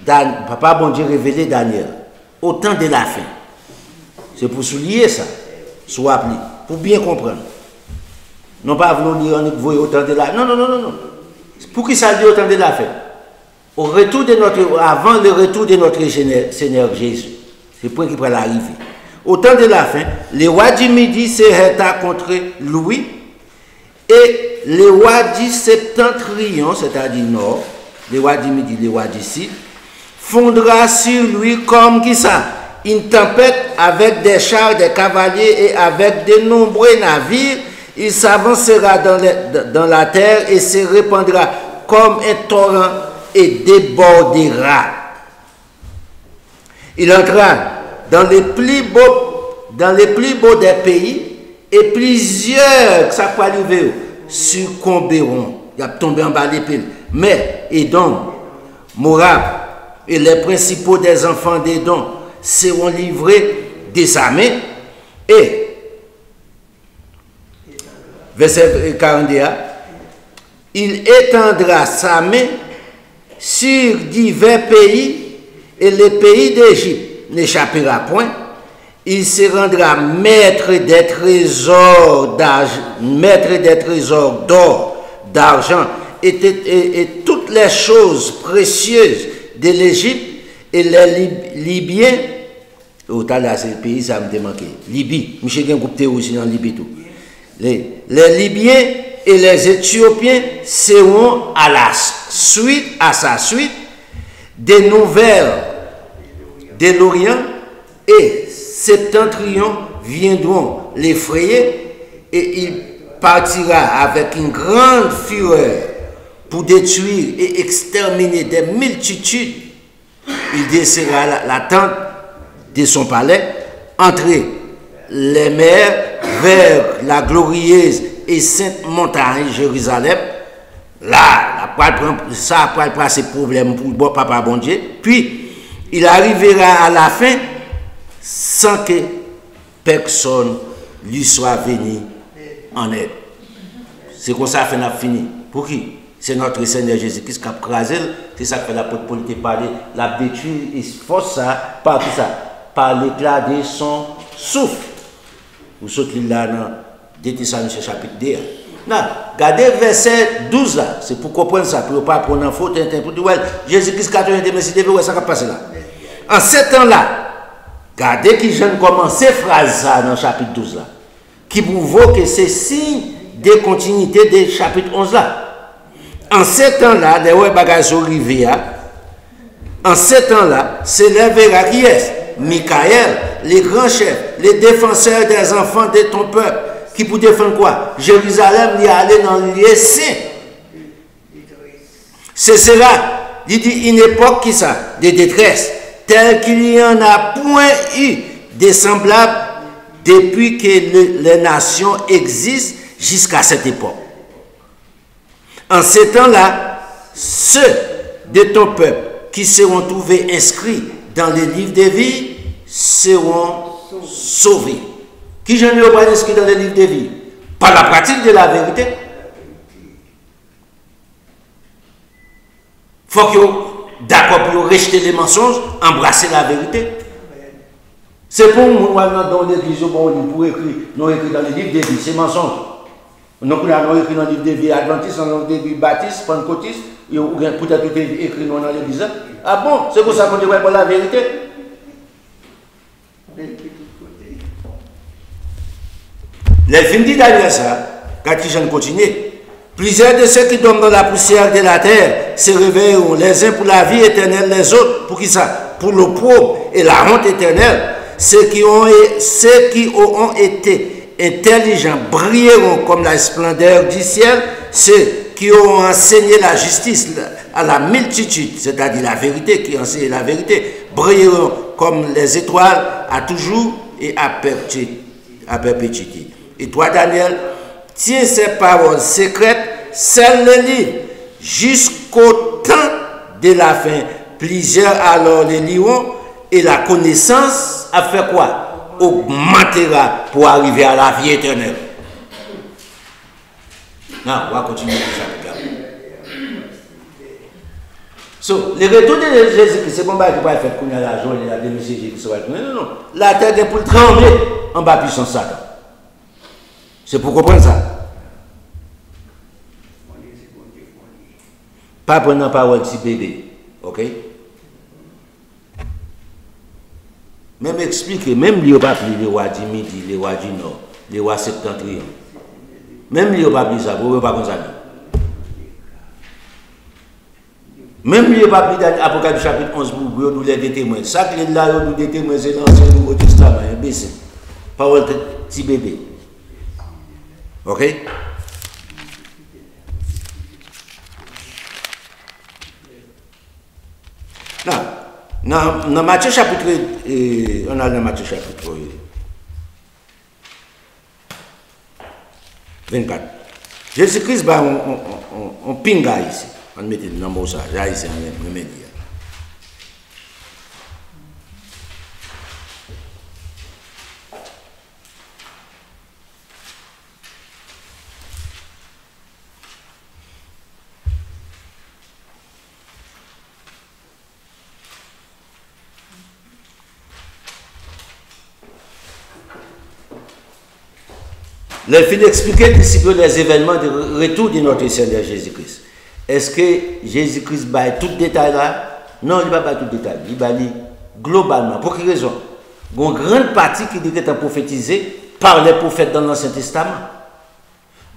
Papa bon Dieu révélé Daniel. Au temps de la fin. C'est pour souligner ça, soit appelé, pour bien comprendre. Non pas vouloir lire au temps de la fin. Non. Pour qui ça dit au temps de la fin? Au retour de avant le retour de notre Seigneur Jésus. C'est le point qui pourrait arriver. Au temps de la fin, les rois du Midi se réta contre Louis et les rois du Septentrion, c'est-à-dire Nord, les rois du Midi, les rois du Sud, fondra sur lui comme qui ça? Une tempête avec des chars, des cavaliers et avec de nombreux navires Il s'avancera dans la terre et se répandra comme un torrent et débordera. Il entra dans les plus beaux des pays et plusieurs, ça peut arriver, succomberont. Il a tombé en bas l'épée. Mais Édom, Moab et les principaux des enfants d'Édom seront livrés désarmés. Et verset 41, il étendra sa main sur divers pays et le pays d'Égypte n'échappera point. Il se rendra maître des trésors d'or, d'argent et toutes les choses précieuses de l'Égypte et les Libyens. Autant là, c'est le pays, ça me démanqué. Libye, Michel Gengupté aussi dans Libye tout. Les Libyens et les Éthiopiens seront à sa suite, des nouvelles de l'Orient et septentrions viendront l'effrayer et il partira avec une grande fureur pour détruire et exterminer des multitudes. Il descendra la tente de son palais, entrer les mers vers la glorieuse et sainte montagne Jérusalem. Là, ça après pas ces problèmes pour bon papa bon Dieu. Puis il arrivera à la fin sans que personne lui soit venu en aide. C'est comme ça la fin a fini. Pour qui? C'est notre Seigneur Jésus-Christ qui a crasé. C'est ça que fait l'apôtre Paul qui parler. La détruire et force ça par tout ça. Par l'éclat de son souffle. Vous sautez là dans 2 Thessaloniciens chapitre 2. Non, regardez verset 12 là. C'est pour comprendre ça. Pour ne pas prendre en faute. Pour dire, Jésus-Christ a été mais c'est ça qui a passé là. En ce temps-là, regardez qui vient de commencer phrase ça dans le chapitre 12 là. Qui prouve que c'est signe de continuité du chapitre 11 là. En ce temps-là, les bagages arrivés, en ce temps-là, s'élèvera qui est Michael, les grands chefs, les défenseurs des enfants de ton peuple, qui pour défendre quoi? Jérusalem, il y aller dans le lieu saint. Ce sera, il dit, une époque qui ça, de détresse, telle qu'il n'y en a point eu de semblable depuis que les nations existent jusqu'à cette époque. En ces temps-là, ceux de ton peuple qui seront trouvés inscrits dans le livre de vie seront sauvés. Qui je ne pas inscrit dans le livre de vie? Par la pratique de la vérité. Il faut qu'ils d'accord pour rejeter les mensonges, embrasser la vérité. C'est pour moi dans l'église, pour écrire, non écrit dans le livre de vie, c'est mensonge. Nous avons écrit dans le livre de vie adventiste, dans le livre de vie baptiste, pentecôtiste, peut-être tout est écrit dans l'église. Ah bon, c'est pour ça qu'on devrait voir la vérité. Les films dit d'ailleurs ça, quand ils continuent. Plusieurs de ceux qui dorment dans la poussière de la terre se réveilleront, les uns pour la vie éternelle, les autres pour qui ça? Pour l'opprobre et la honte éternelle. Ceux qui auront été intelligents brilleront comme la splendeur du ciel. Ceux qui auront enseigné la justice à la multitude, c'est-à-dire la vérité, qui enseigne la vérité, brilleront comme les étoiles à toujours et à perpétuité. Et toi, Daniel, tiens ces paroles secrètes, scelle-les jusqu'au temps de la fin. Plusieurs alors les liront et la connaissance a fait quoi? Augmentera pour arriver à la vie éternelle. Non, on va continuer ça. So, le retour de Jésus-Christ, c'est bon, bah, qui va faire qu'on a la joie et la démission Jésus-Christ. Non, non. La terre est pour trembler en bas puissance Satan. C'est pour comprendre ça. Pas prendre la parole petit bébé. Ok? Même expliquer, même lui, pas plus les rois du midi, les rois du nord, les rois septentrions. Même lui, pas plus ça, vous ne pouvez pas comme ça. Même lui, pas plus d'Apocalypse chapitre 11 pour nous les témoins. Ça qui est là, nous des témoins, c'est l'Ancien Nouveau Testament, imbécile. Parole petit bébé. Ok? Dans Matthieu chapitre, on a dans Matthieu chapitre 24. Jésus-Christ, on pinga ici. On met le nom ça, j'ai ici, on met dire. Le fait d'expliquer les événements de retour de notre Seigneur Jésus-Christ. Est-ce que Jésus-Christ va tout détail là? Non, il ne va pas tout détail. Il va dire globalement. Pour quelle raison? Il y a une grande partie qui dit être prophétisée par les prophètes dans l'Ancien Testament.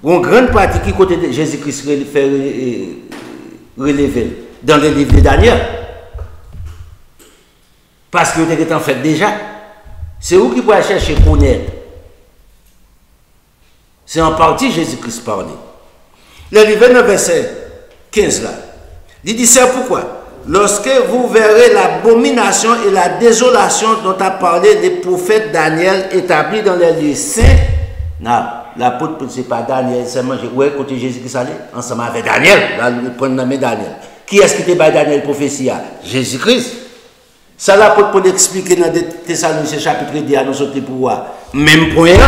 Il y a une grande partie qui côté de Jésus-Christ fait relever dans le livre de Daniel. Parce qu'il était en fait déjà. C'est où qui peut chercher connaître. C'est en partie Jésus-Christ parlé. Le livre dans verset 15 là. Il dit c'est pourquoi. Lorsque vous verrez l'abomination et la désolation dont a parlé les prophètes Daniel établis dans les lieux saints. Non, l'apôtre c'est pas Daniel, c'est moi. Ouais, côté Jésus-Christ allait ensemble avec Daniel. Là, il prend le nom Daniel. Qui est-ce qui était par Daniel prophétie? Jésus-Christ. Ça l'apôtre pour expliquer dans Thessaloniciens chapitre 10 à nous sauter pour voir. Même point.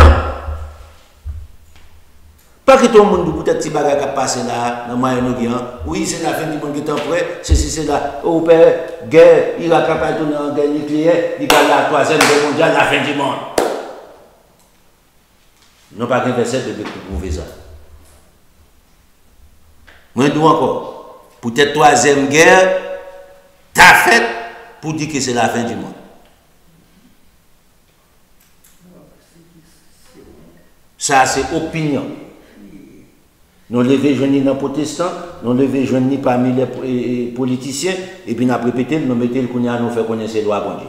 Pas que tout le monde peut-être si bagarre qui passe là, dans le Moyen-Orient. Oui, c'est la fin du monde qui est en prêt. Ceci, c'est là. Au père, guerre, il va capable de tourner en guerre nucléaire. Il va la troisième guerre mondiale, la fin du monde. Non, pas qu'un verset de prouver ça. Moi, je encore. Peut-être troisième guerre, t'as fait pour dire que c'est la fin du monde. Ça, c'est opinion. Nous ne levons ni dans les protestants, nous ne levons ni parmi les politiciens, et puis nous avons répété, nous mettons le Kounia, nous faisons connaître ces lois pour Dieu.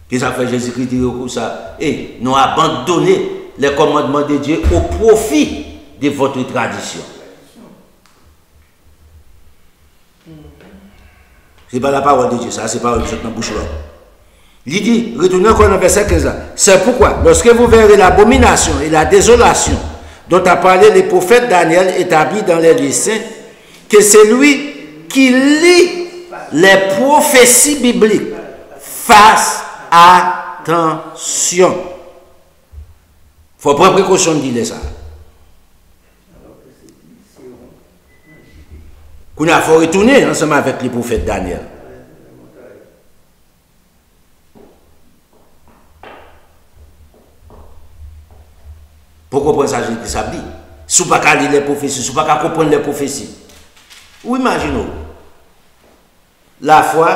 Qu'est-ce que ça fait Jésus-Christ dire comme ça? Et nous abandonné les commandements de Dieu au profit de votre tradition. Ce n'est pas la parole de Dieu, ça, c'est la parole de Dieu dans la bouche là. Il dit, retournez encore dans verset 15. C'est pourquoi, lorsque vous verrez l'abomination et la désolation dont a parlé le prophète Daniel établi dans les lieux saints, que c'est lui qui lit les prophéties bibliques. Fasse attention. Il faut prendre précaution de dire ça. Il faut retourner ensemble avec le prophète Daniel. Pour comprendre ça, je dis ça. Si vous ne pouvez pas lire les prophéties, si vous ne pouvez pas comprendre les prophéties. Ou imaginez, la foi,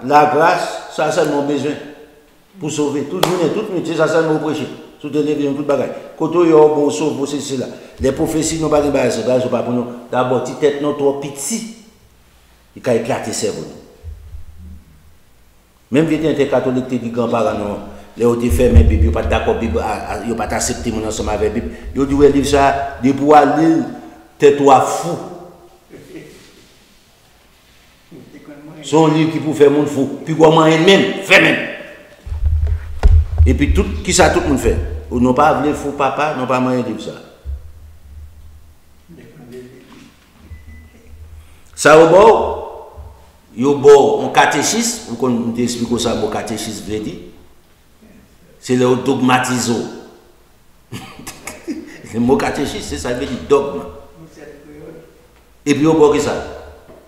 la grâce, ça a seulement besoin pour sauver. Toute journée, toute nuit, ça a seulement prêcher. Sous télévision, toute bagaille. Quand il y a un bon sauve, c'est cela. Les prophéties n'ont pas de bagaille, c'est pas pour nous. D'abord, petite tête, non, trop petit. Il a éclaté le cerveau. Même si tu es catholique, tu es grand-parent, non. Les autres fait mais Bible, pas d'accord Bible, ils pas accepté mon ensemble avec Bible. Ils dit ouais livre ça, de pour aller tais-toi fou. Son livre qui pour faire monde fou. Puis comment même, fait même. Et puis tout qui ça tout le monde fait. Ou non pas voulu fou papa, non pas moyen de ça. Ça au bord, yo bord on catéchisme, on t'explique ça mon catéchisme veut dire. C'est le dogmatiso. Le mot catéchisme, c'est ça, veut dire dogme. Et puis, au bord de ça,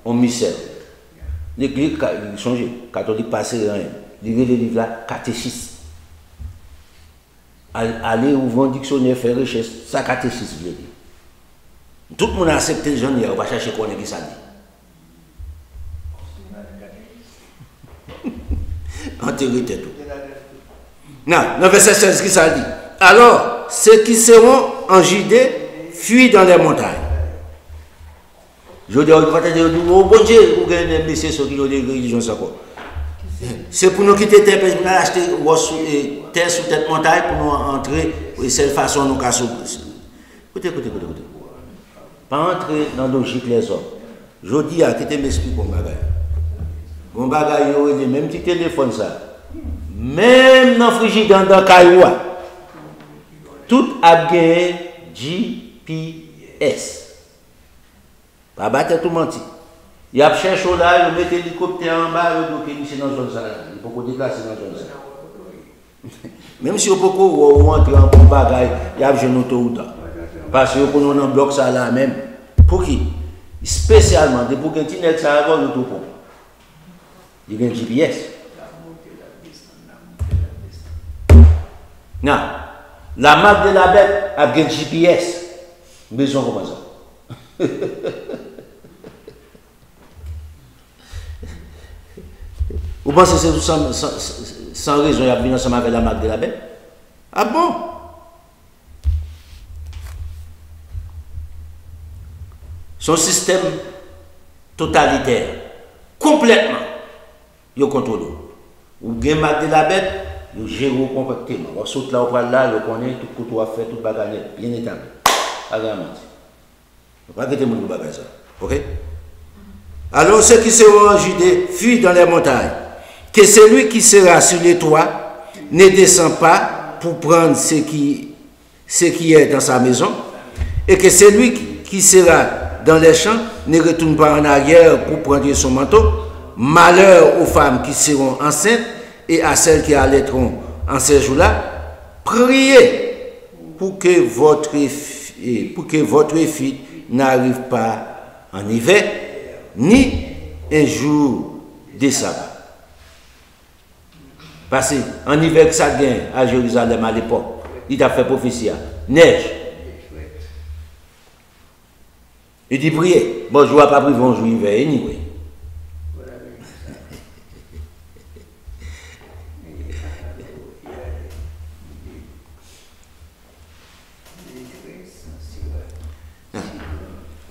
on missel. L'église, changé, catholique passé rien. Lire les livres là, catéchisme. Aller ouvrir un dictionnaire, faire recherche, ça catéchisme veut dire. Tout le monde a accepté les gens, on va chercher quoi on ça dit. Antérité tout. Non, dans verset 16, qui ça dit? Alors, ceux qui seront en Judée fuient dans les montagnes. Je dis, oh bon Dieu, vous gagnez des messieurs qui ont des religions, ça quoi. C'est pour nous quitter terre, pour nous acheter terre sous tête montagne, pour nous entrer Oui, c'est la façon nous casse. Écoutez. Pas entrer dans la logique les hommes. Je dis à qui te m'explique mon bagage. Mon bagage, il y a même petit téléphone ça. Même dans le frigidaire dans Cailloua, tout a gagné GPS. Pas battre tout menti. Il y a cherché là, il met l'hélicoptère en bas, il dit c'est dans la zone ça. Il faut qu'on déplace dans la zone ça. Même si on peut rentrer en bon bagage, il y a besoin d'autoroute. Parce que nous avons un bloc ça là même. Pour qui? Spécialement, pour qu'un petit net ça avoir l'autopompe. Il y a un GPS. Non. La marque de la bête a un GPS. Besoin comme ça. Vous pensez que c'est tout sans raison, il y a venu ensemble avec la marque de la bête? Ah bon? Son système totalitaire, complètement, il contrôle. Ou bien marque de la bête, il gère complètement. On saute là, on parle là, on connaît tout ce qu'on a fait, tout bagage, bien établi. Agrément. Il ne faut pas que tout le monde bagage ça. Ok? Alors ceux qui seront en Judée fuient dans les montagnes. Que celui qui sera sur les toits ne descend pas pour prendre ce qui est dans sa maison, et que celui qui sera dans les champs ne retourne pas en arrière pour prendre son manteau. Malheur aux femmes qui seront enceintes et à celles qui allaiteront en ces jours-là. Priez pour que votre fille n'arrive pas en hiver, ni un jour de sabbat. Parce qu'en hiver que ça gagne à Jérusalem à l'époque, il a fait prophétie. Neige. Il dit prier. Bon, je ne vois pas prier, bon, je vais hiver, anyway.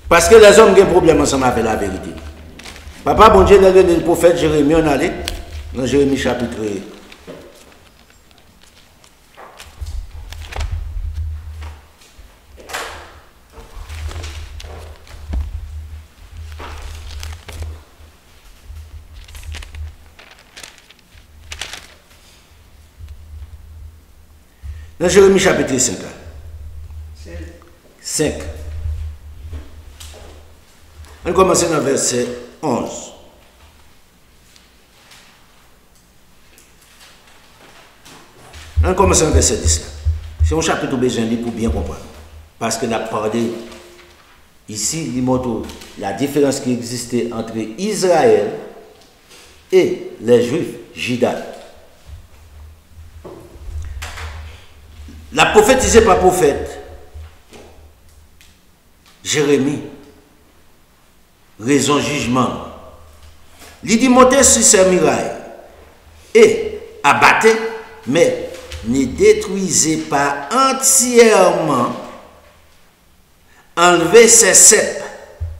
Parce que les hommes ont un problème ensemble avec la vérité. Papa, bon Dieu, le prophète Jérémie, on allait dans Jérémie chapitre 5. Dans Jérémie chapitre 5. 5. On commence dans le verset 11. On commence dans le verset 10. C'est un chapitre besoin de pour bien comprendre. Parce que la parlé ici, il montre la différence qui existait entre Israël et les Juifs, Juda. La prophétisée par prophète, Jérémie, raison jugement. Il dit monter sur ces murailles et abattez, mais ne détruisez pas entièrement, enlevez ces cèpes,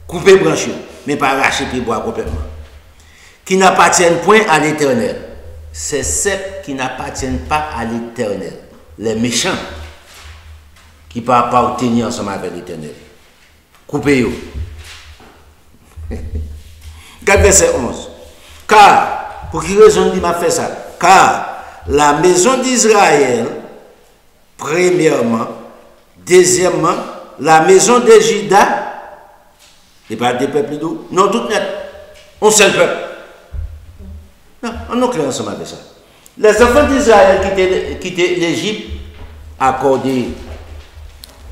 coupez branches, mais pas arracher les bois complètement, qui n'appartiennent point à l'Éternel. Ces cèpes qui n'appartiennent pas à l'Éternel. Les méchants qui ne peuvent pas appartenir ensemble avec l'Éternel. Coupez-vous. 4 verset 11. Car, pour qui raison il m'a fait ça? Car la maison d'Israël, premièrement, deuxièmement, la maison de Juda, et pas des peuples d'où? Non, tout net. Un seul peuple. Non, on est clair ensemble avec ça. Les enfants d'Israël quittaient l'Égypte, accordé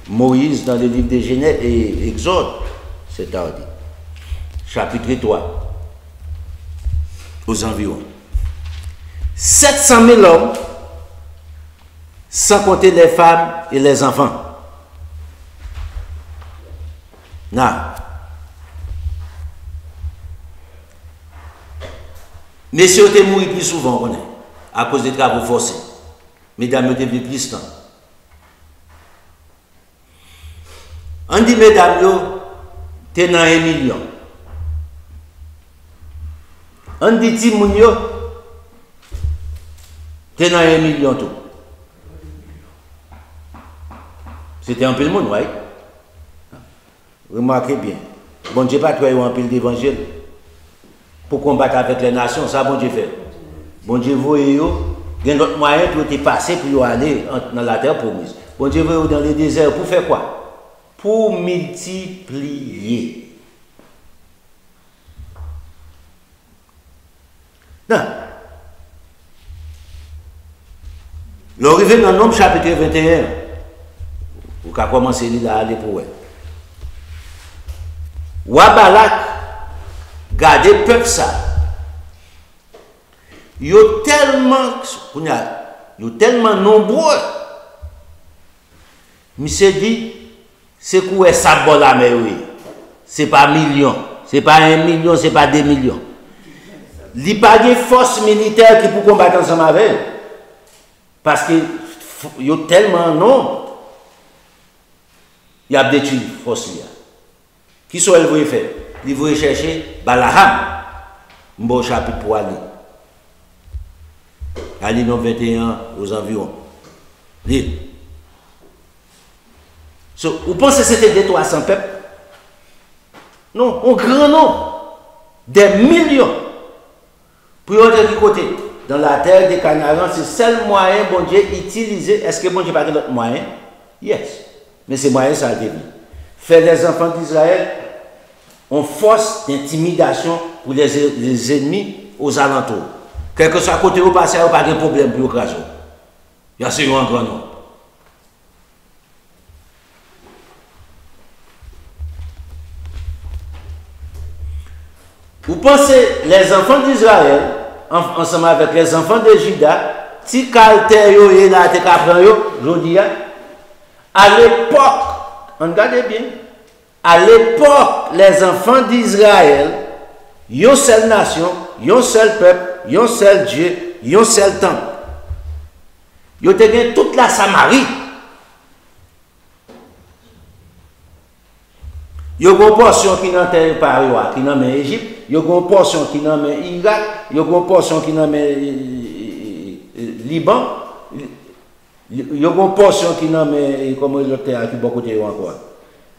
Moïse dans le livre de Genèse et Exode, c'est tardé. Chapitre 3, aux environs. 700 000 hommes, sans compter les femmes et les enfants. Non. Messieurs ont mouru plus souvent, à cause des travaux forcés. Mesdames ont été plus temps. On dit, mesdames, t'es dans 1 million. On dit, Timounio, t'es dans 1 million tout. C'était un peu le monde, oui. Remarquez bien. Bon Dieu, pas toi, un peu d'évangile. Pour combattre avec les nations, ça, bon Dieu fait. Bon Dieu, vous et vous, il y a d'autres moyens pour te passer pour aller dans la terre promise. Bon Dieu, vous dans le désert, pour faire quoi? Pour multiplier. Non. L'arrivée dans Nombre chapitre 21, vous pouvez commencer à aller pour elle. Wabalak, gardez peuple ça. Ils sont tellement nombreux. Monsieur dit, c'est quoi ça bon la mer? C'est pas million, c'est pas 1 million, c'est pas 2 millions. Il n'y a pas de force militaire qui peut combattre ensemble avec eux. Parce qu'il y a tellement de noms. Il y a des forces. Qui sont elles faire? Ils vont chercher Balaham. Bon chapitre pour aller. Allez, non 21 aux environs. Lille. So, vous pensez que c'était des 300 peuples? Non, un grand nombre. Des millions. Pour autre côté, dans la terre des Canaans, c'est le seul moyen bon Dieu utilisé. Est-ce que bon Dieu n'a pas d'autre moyen? Yes. Mais c'est moyen ça a été. Faire les enfants d'Israël en force d'intimidation pour les ennemis aux alentours. Quel que soit à côté où passer, il n'y a pas de problème pour l'occasion. Il y a un grand nombre. Vous pensez, les enfants d'Israël, ensemble avec les enfants de Juda, si Caltéo est là, tu comprends, je dis, à l'époque, regardez bien, à l'époque, les enfants d'Israël, une seule nation, un seul peuple, un seul Dieu, un seul temple. Ils ont gagné toute la Samarie. Il y a une portion qui n'a pas qui n'a pas Égypte, il y a une portion qui n'a pas Irak, il y a une portion qui n'a pas Liban, il y a une portion qui n'a pas comme le terre qui beaucoup de encore.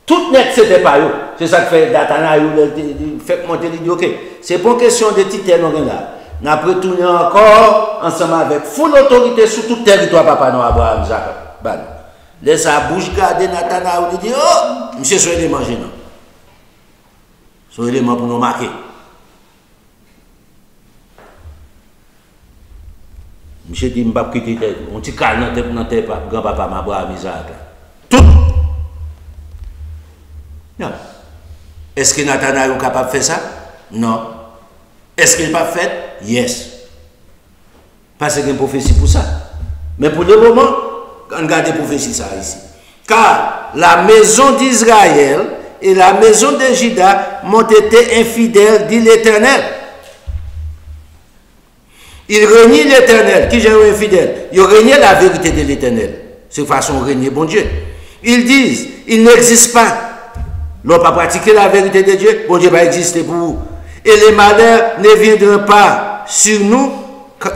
Tout net c'était pas eux. C'est ça que fait Datana fait monter l'idée. OK, c'est pas une question de titre là. On a retourné encore ensemble avec full autorité sur tout territoire papa nous Abraham Jacob. Laisse sa bouche garder Nathanaël il dit oh, monsieur soyez les manger non. Soyez les pour nous marquer. Monsieur dit m'pas quitter tête, on ti calme dans tête grand-papa Abraham Isaac. Tout. Non. Est-ce que Nathanaël est capable de faire ça? Non. Est-ce qu'il n'a pas fait? Yes. Parce qu'il y a une prophétie pour ça. Mais pour le moment, on regarde la prophétie ça ici. Car la maison d'Israël et la maison de Juda m'ont été infidèles, dit l'Éternel. Ils renient l'Éternel. Qui j'ai infidèle? Ils renient la vérité de l'Éternel. C'est façon de régner bon Dieu. Ils disent, il n'existe pas. L'on pas pratiquer la vérité de Dieu, bon Dieu va exister pour vous. Et les malheurs ne viendront pas sur nous,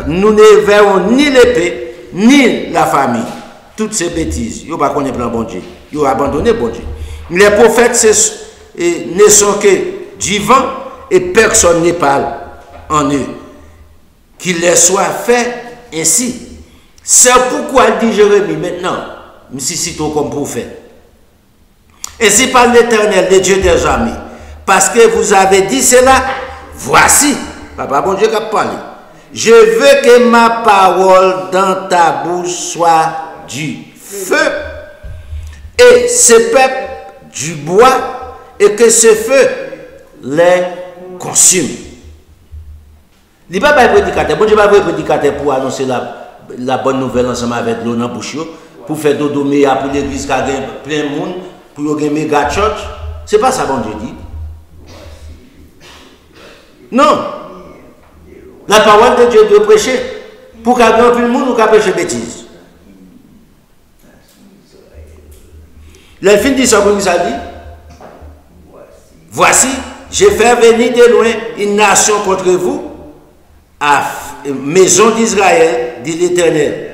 nous ne verrons ni l'épée, ni la famille. Toutes ces bêtises, ils ne connaissent pas plan bon Dieu. Ils ont abandonné bon Dieu. Les prophètes ne sont que du vent et personne ne parle en eux. Qu'il les soit fait ainsi. C'est pourquoi dit Jérémie maintenant, si c'est comme prophète. Ainsi parle l'Éternel, le Dieu des armées. Parce que vous avez dit cela, voici, papa bon Dieu qui a parlé. Je veux que ma parole dans ta bouche soit du feu et ce peuple du bois et que ce feu les consume. Il n'y a pas de prédicateur. Bon Dieu n'a pas de prédicateur pour annoncer la bonne nouvelle ensemble avec l'eau dans la bouche, pour faire dodo meilleur pour l'église qui a plein de monde, pour une méga church. Ce n'est pas ça bon Dieu dit. Non. La parole de Dieu doit prêcher pour qu'il y ait grand plus de monde ou qu'il prêche bêtises. Le film dit ça, ça dit. Voici, j'ai fait venir de loin une nation contre vous, à maison d'Israël, dit l'Éternel.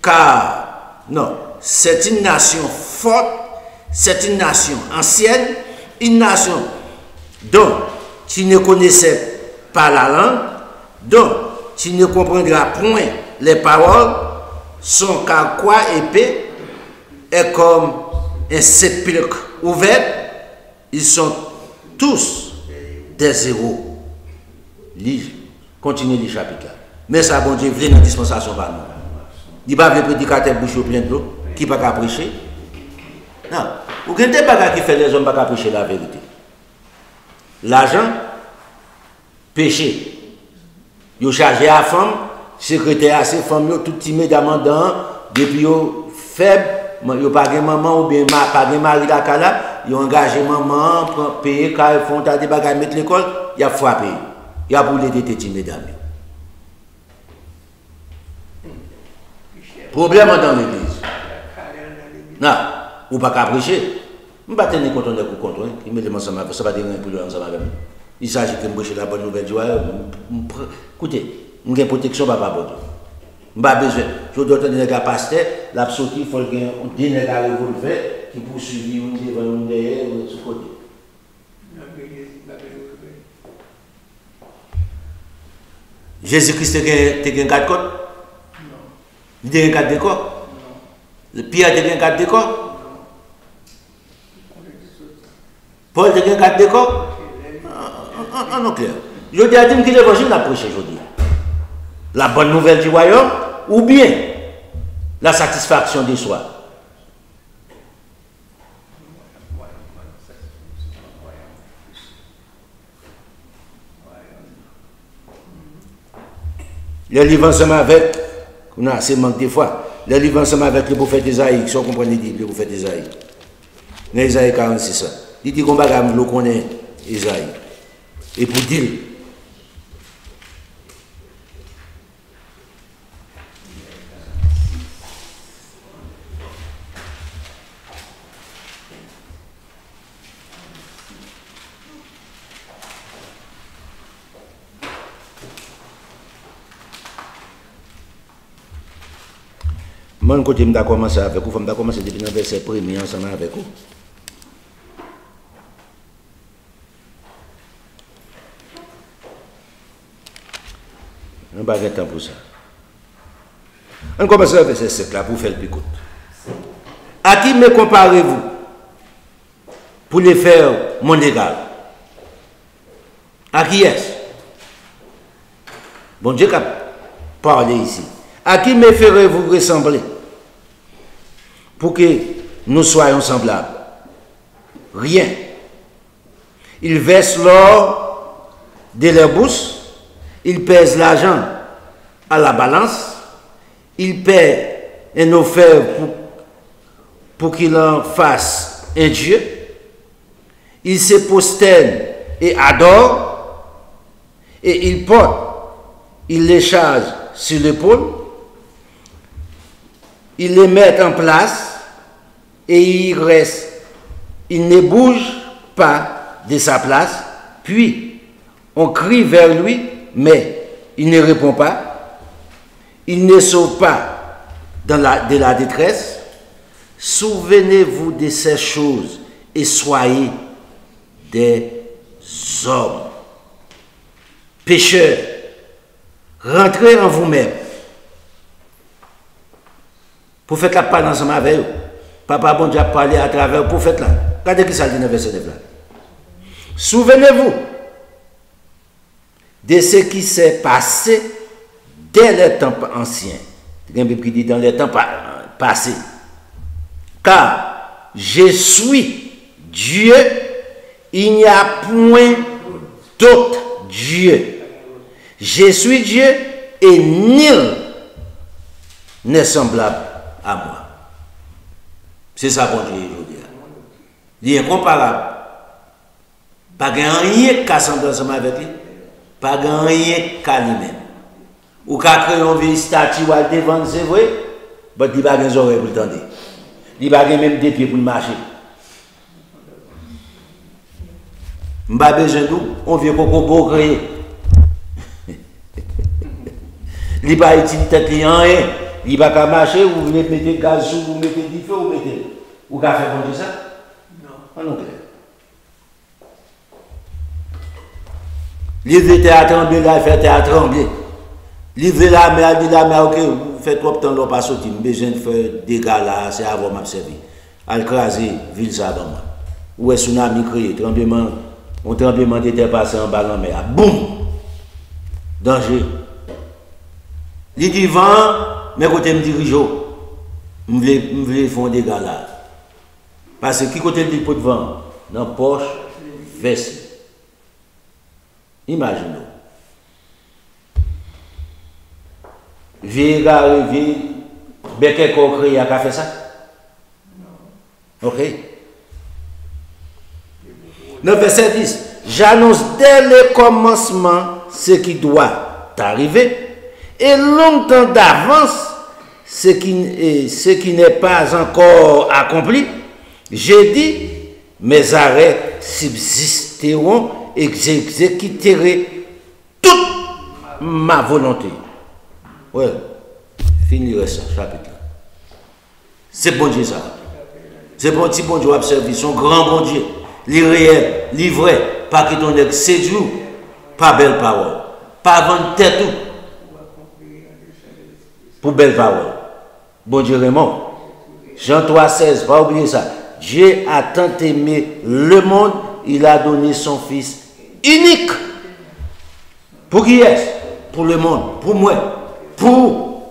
Car, non, c'est une nation forte, c'est une nation ancienne, une nation dont tu ne connaissais pas la langue, dont tu ne comprendras point les paroles, son carquois épais est comme un sépulcre ouvert, ils sont tous des héros. Continuez le chapitre là. Mais ça, bon Dieu, venez dans la dispensation par nous. Il n'y a pas de prédicateur bouche plein d'eau qui ne peut pas prêcher. Non. Vous ne avez pas qui fait les hommes pas prêcher la vérité. L'argent, péché. Ils ont chargé à la femme, secrétaire à ces femmes, tout timidement dans, depuis ils faibles, ils n'ont pas de maman ou bien pas de mari la cala, ils ont engagé maman, pour payer, quand ils font des bagages, mettre l'école, ils ont frappé. Ils ont brûlé des tétis, mesdames. Problème dans l'église. Non, ou pas qu'à prêcher. Je ne vais pas tenir compte de coup contre. Il me demande ça va dire rien pour lui ensemble avec moi. Il s'agit que je prêche la bonne nouvelle. Écoutez, je n'ai pas protection par rapport à ça. Je n'ai pas besoin. Je dois tenir un pasteur, la sortie, il faut qu'il y ait un dîner à revolver qui poursuit un devant un derrière ou sur côté. Jésus-Christ a un 4 côtes? Non. Il a un 4 décors? Non. Pierre a un 4 décors? Paul a un 4 décors? Non, clair. Je dis à dire que l'évangile n'a prêché aujourd'hui. La bonne nouvelle du royaume ou bien la satisfaction de soi. Le livre ensemble avec, on a assez manque des fois, le livre ensemble avec le prophète Isaïe, qui sont comprenez le prophète Isaïe. Dans Isaïe 46, il dit qu'on va le connaître, Isaïe. Et pour dire, moi, côté, je vais commencer avec vous. Je vais commencer depuis le verset premier ensemble avec vous. On va pas temps pour ça. On commence avec le verset 7 là pour faire le picote. À qui me comparez-vous pour les faire mon égal? À qui est-ce? Bon Dieu qui a parlé ici. À qui me ferez-vous ressembler pour que nous soyons semblables? Rien. Ils versent l'or de leur bourse, ils pèsent l'argent à la balance, ils paient un offert pour qu'il en fasse un Dieu, ils se prosternent et adorent, et ils portent, ils les chargent sur l'épaule, ils les mettent en place et ils restent. Il ne bouge pas de sa place. Puis, on crie vers lui, mais il ne répond pas. Il ne sauve pas de la détresse. Souvenez-vous de ces choses et soyez des hommes. Pécheurs, rentrez en vous-même. Prophète la parle ensemble avec eux. Papa bon Dieu a parlé à travers le prophète là. Regardez qui ça dit dans le verset 9 là. Souvenez-vous de ce qui s'est passé dès les temps anciens. Il y a un Bible qui dit dans les temps passés. Car je suis Dieu, il n'y a point d'autre Dieu. Je suis Dieu et nul n'est semblable à moi. C'est ça qu'on dit aujourd'hui. Il est incomparable. Pas rien qu'à s'entendre ensemble avec lui. Pas rien qu'à lui-même. Ou qu'à créer une vieille statue devant, c'est vrai, mais il n'y a pas des oreilles pour le tendre. Il n'y a pas même des pieds pour le marcher. Il n'y a pas besoin d'où, on vient pour créer. Il n'y a pas d'utilité client, il n'y a pas qu'à marcher, vous mettez gaz sous, vous mettez du feu, Ou qu'a fait bon Dieu ça? Non. En anglais. Livre théâtre trembler, là, fait théâtre trembler. Livre la mer, dit la mer, ok, vous faites trop de temps, l'on pas sorti, besoin de faire des gars là, c'est avant m'a servi. Al craser, ville ça dans moi. Où est tsunami créé, tremblement, un tremblement était passé en bas dans la mer. Boum! Danger. Il dit vent, mais côté me dirige, je voulais faire des gars là. Parce que qui côté le pot de vent? Dans la poche, veste. Imaginez. Vieux gars arrivé, Becker créé a fait ça? Non. Ok. Le verset 10. J'annonce dès le commencement ce qui doit arriver et longtemps d'avance ce qui n'est pas encore accompli. J'ai dit, mes arrêts subsisteront et j'exécuterai toute ma volonté. Ouais, finir ça, chapitre. C'est bon Dieu ça. C'est bon petit bon Dieu observer son grand bon Dieu. Les réels, les vrais, pas qui ton ex séduit, pas belle parole. Pas vendre tête tout. Pour belle parole. Bon Dieu Raymond. Jean 3,16, pas oublier ça. Dieu a tant aimé le monde, il a donné son Fils unique. Pour qui est-ce? Pour le monde, pour moi, pour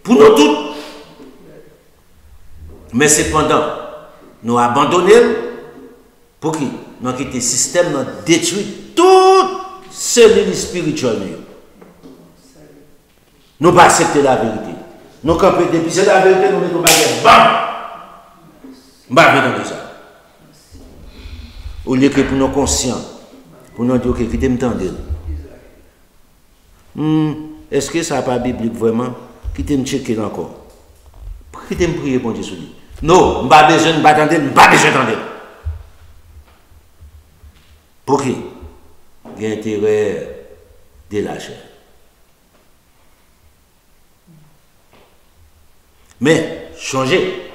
nous tous. Mais cependant, nous abandonnons pour qui? Nous avons quitté le système, nous avons détruit toute cellule spirituelle. Nous n'avons pas accepté la vérité. Nous campons depuis c'est la vérité, nous mettons baguette. Bam! Bam! Dans ça. Au lieu que pour nous conscients, pour nous dire que qui m'entendez. Est-ce que ça n'a pas biblique vraiment? Qui t'aime checker encore? Qui t'aime prier pour Dieu sur lui? Non, je n'ai pas besoin d'attendre, je n'ai pas besoin d'attendre. Pour qui? Il y a intérêt de la chair. Mais, changer.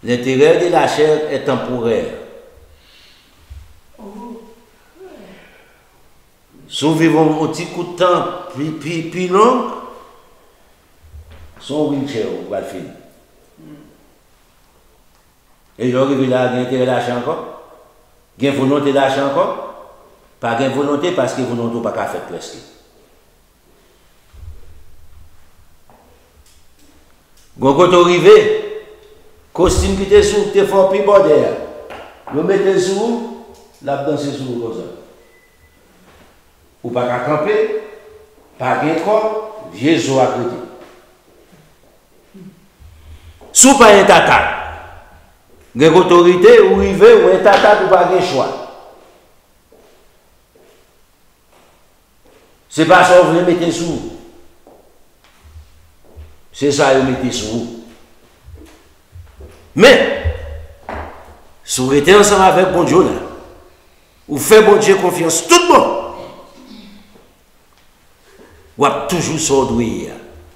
L'intérêt de la chair est temporaire. Si nous vivons un petit coup de temps plus long, son wheelchair va le finir. Et j'arrive là, il y a intérêt d'achat encore. Il y a volonté d'achat encore. Pas de volonté parce que volonté n'a pas faire presque. Quand vous arrivez, costume qui était sous, tu fort plus bordel. Vous mettez sous, la danse sous comme ça. Ou pas qu'à camper, pas de corps, Jésus a créé. Sous pas un tata, vous avez autorité, ou arrivez, ou un tata, ou pas de choix. C'est pas ça que vous mettez sous. C'est ça que vous mettez sous. Mais, si vous êtes ensemble avec bon Dieu, là, vous faites bon Dieu confiance, tout le monde. Vous avez toujours sorti.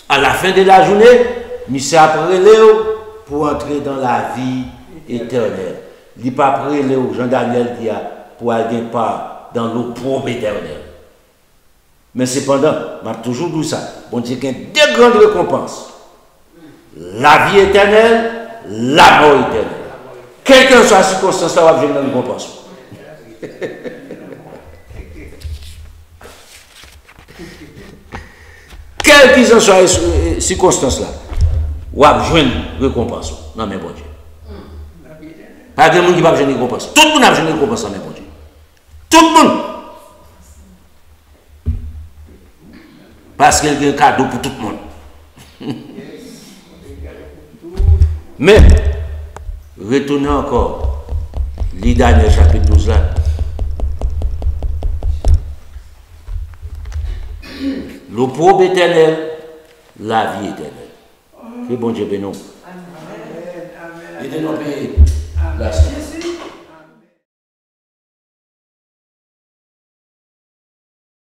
À la fin de la journée, monsieur après Léo pour entrer dans la vie éternelle. Il n'est pas après Léo, Jean-Daniel dit pour aller pas dans l'opprobre éternel. Mais cependant, je vais toujours dit ça. Bon Dieu, qu'il y a deux grandes récompenses. La vie éternelle, la mort éternelle. Quelle que soit la circonstance, là, vous avez une récompense. Quelle que soit la circonstance, là, vous avez une récompense. Non, mais bon Dieu. Pas de monde qui va avoir une récompense. Tout le monde a une récompense, mais bon Dieu. Tout le monde. Parce qu'il y a un cadeau pour tout le monde. Mais, retournez encore, le dernier chapitre 12 là. L'opprobre éternel, la vie éternelle. Que bon Dieu bénisse. Et de nos pays, la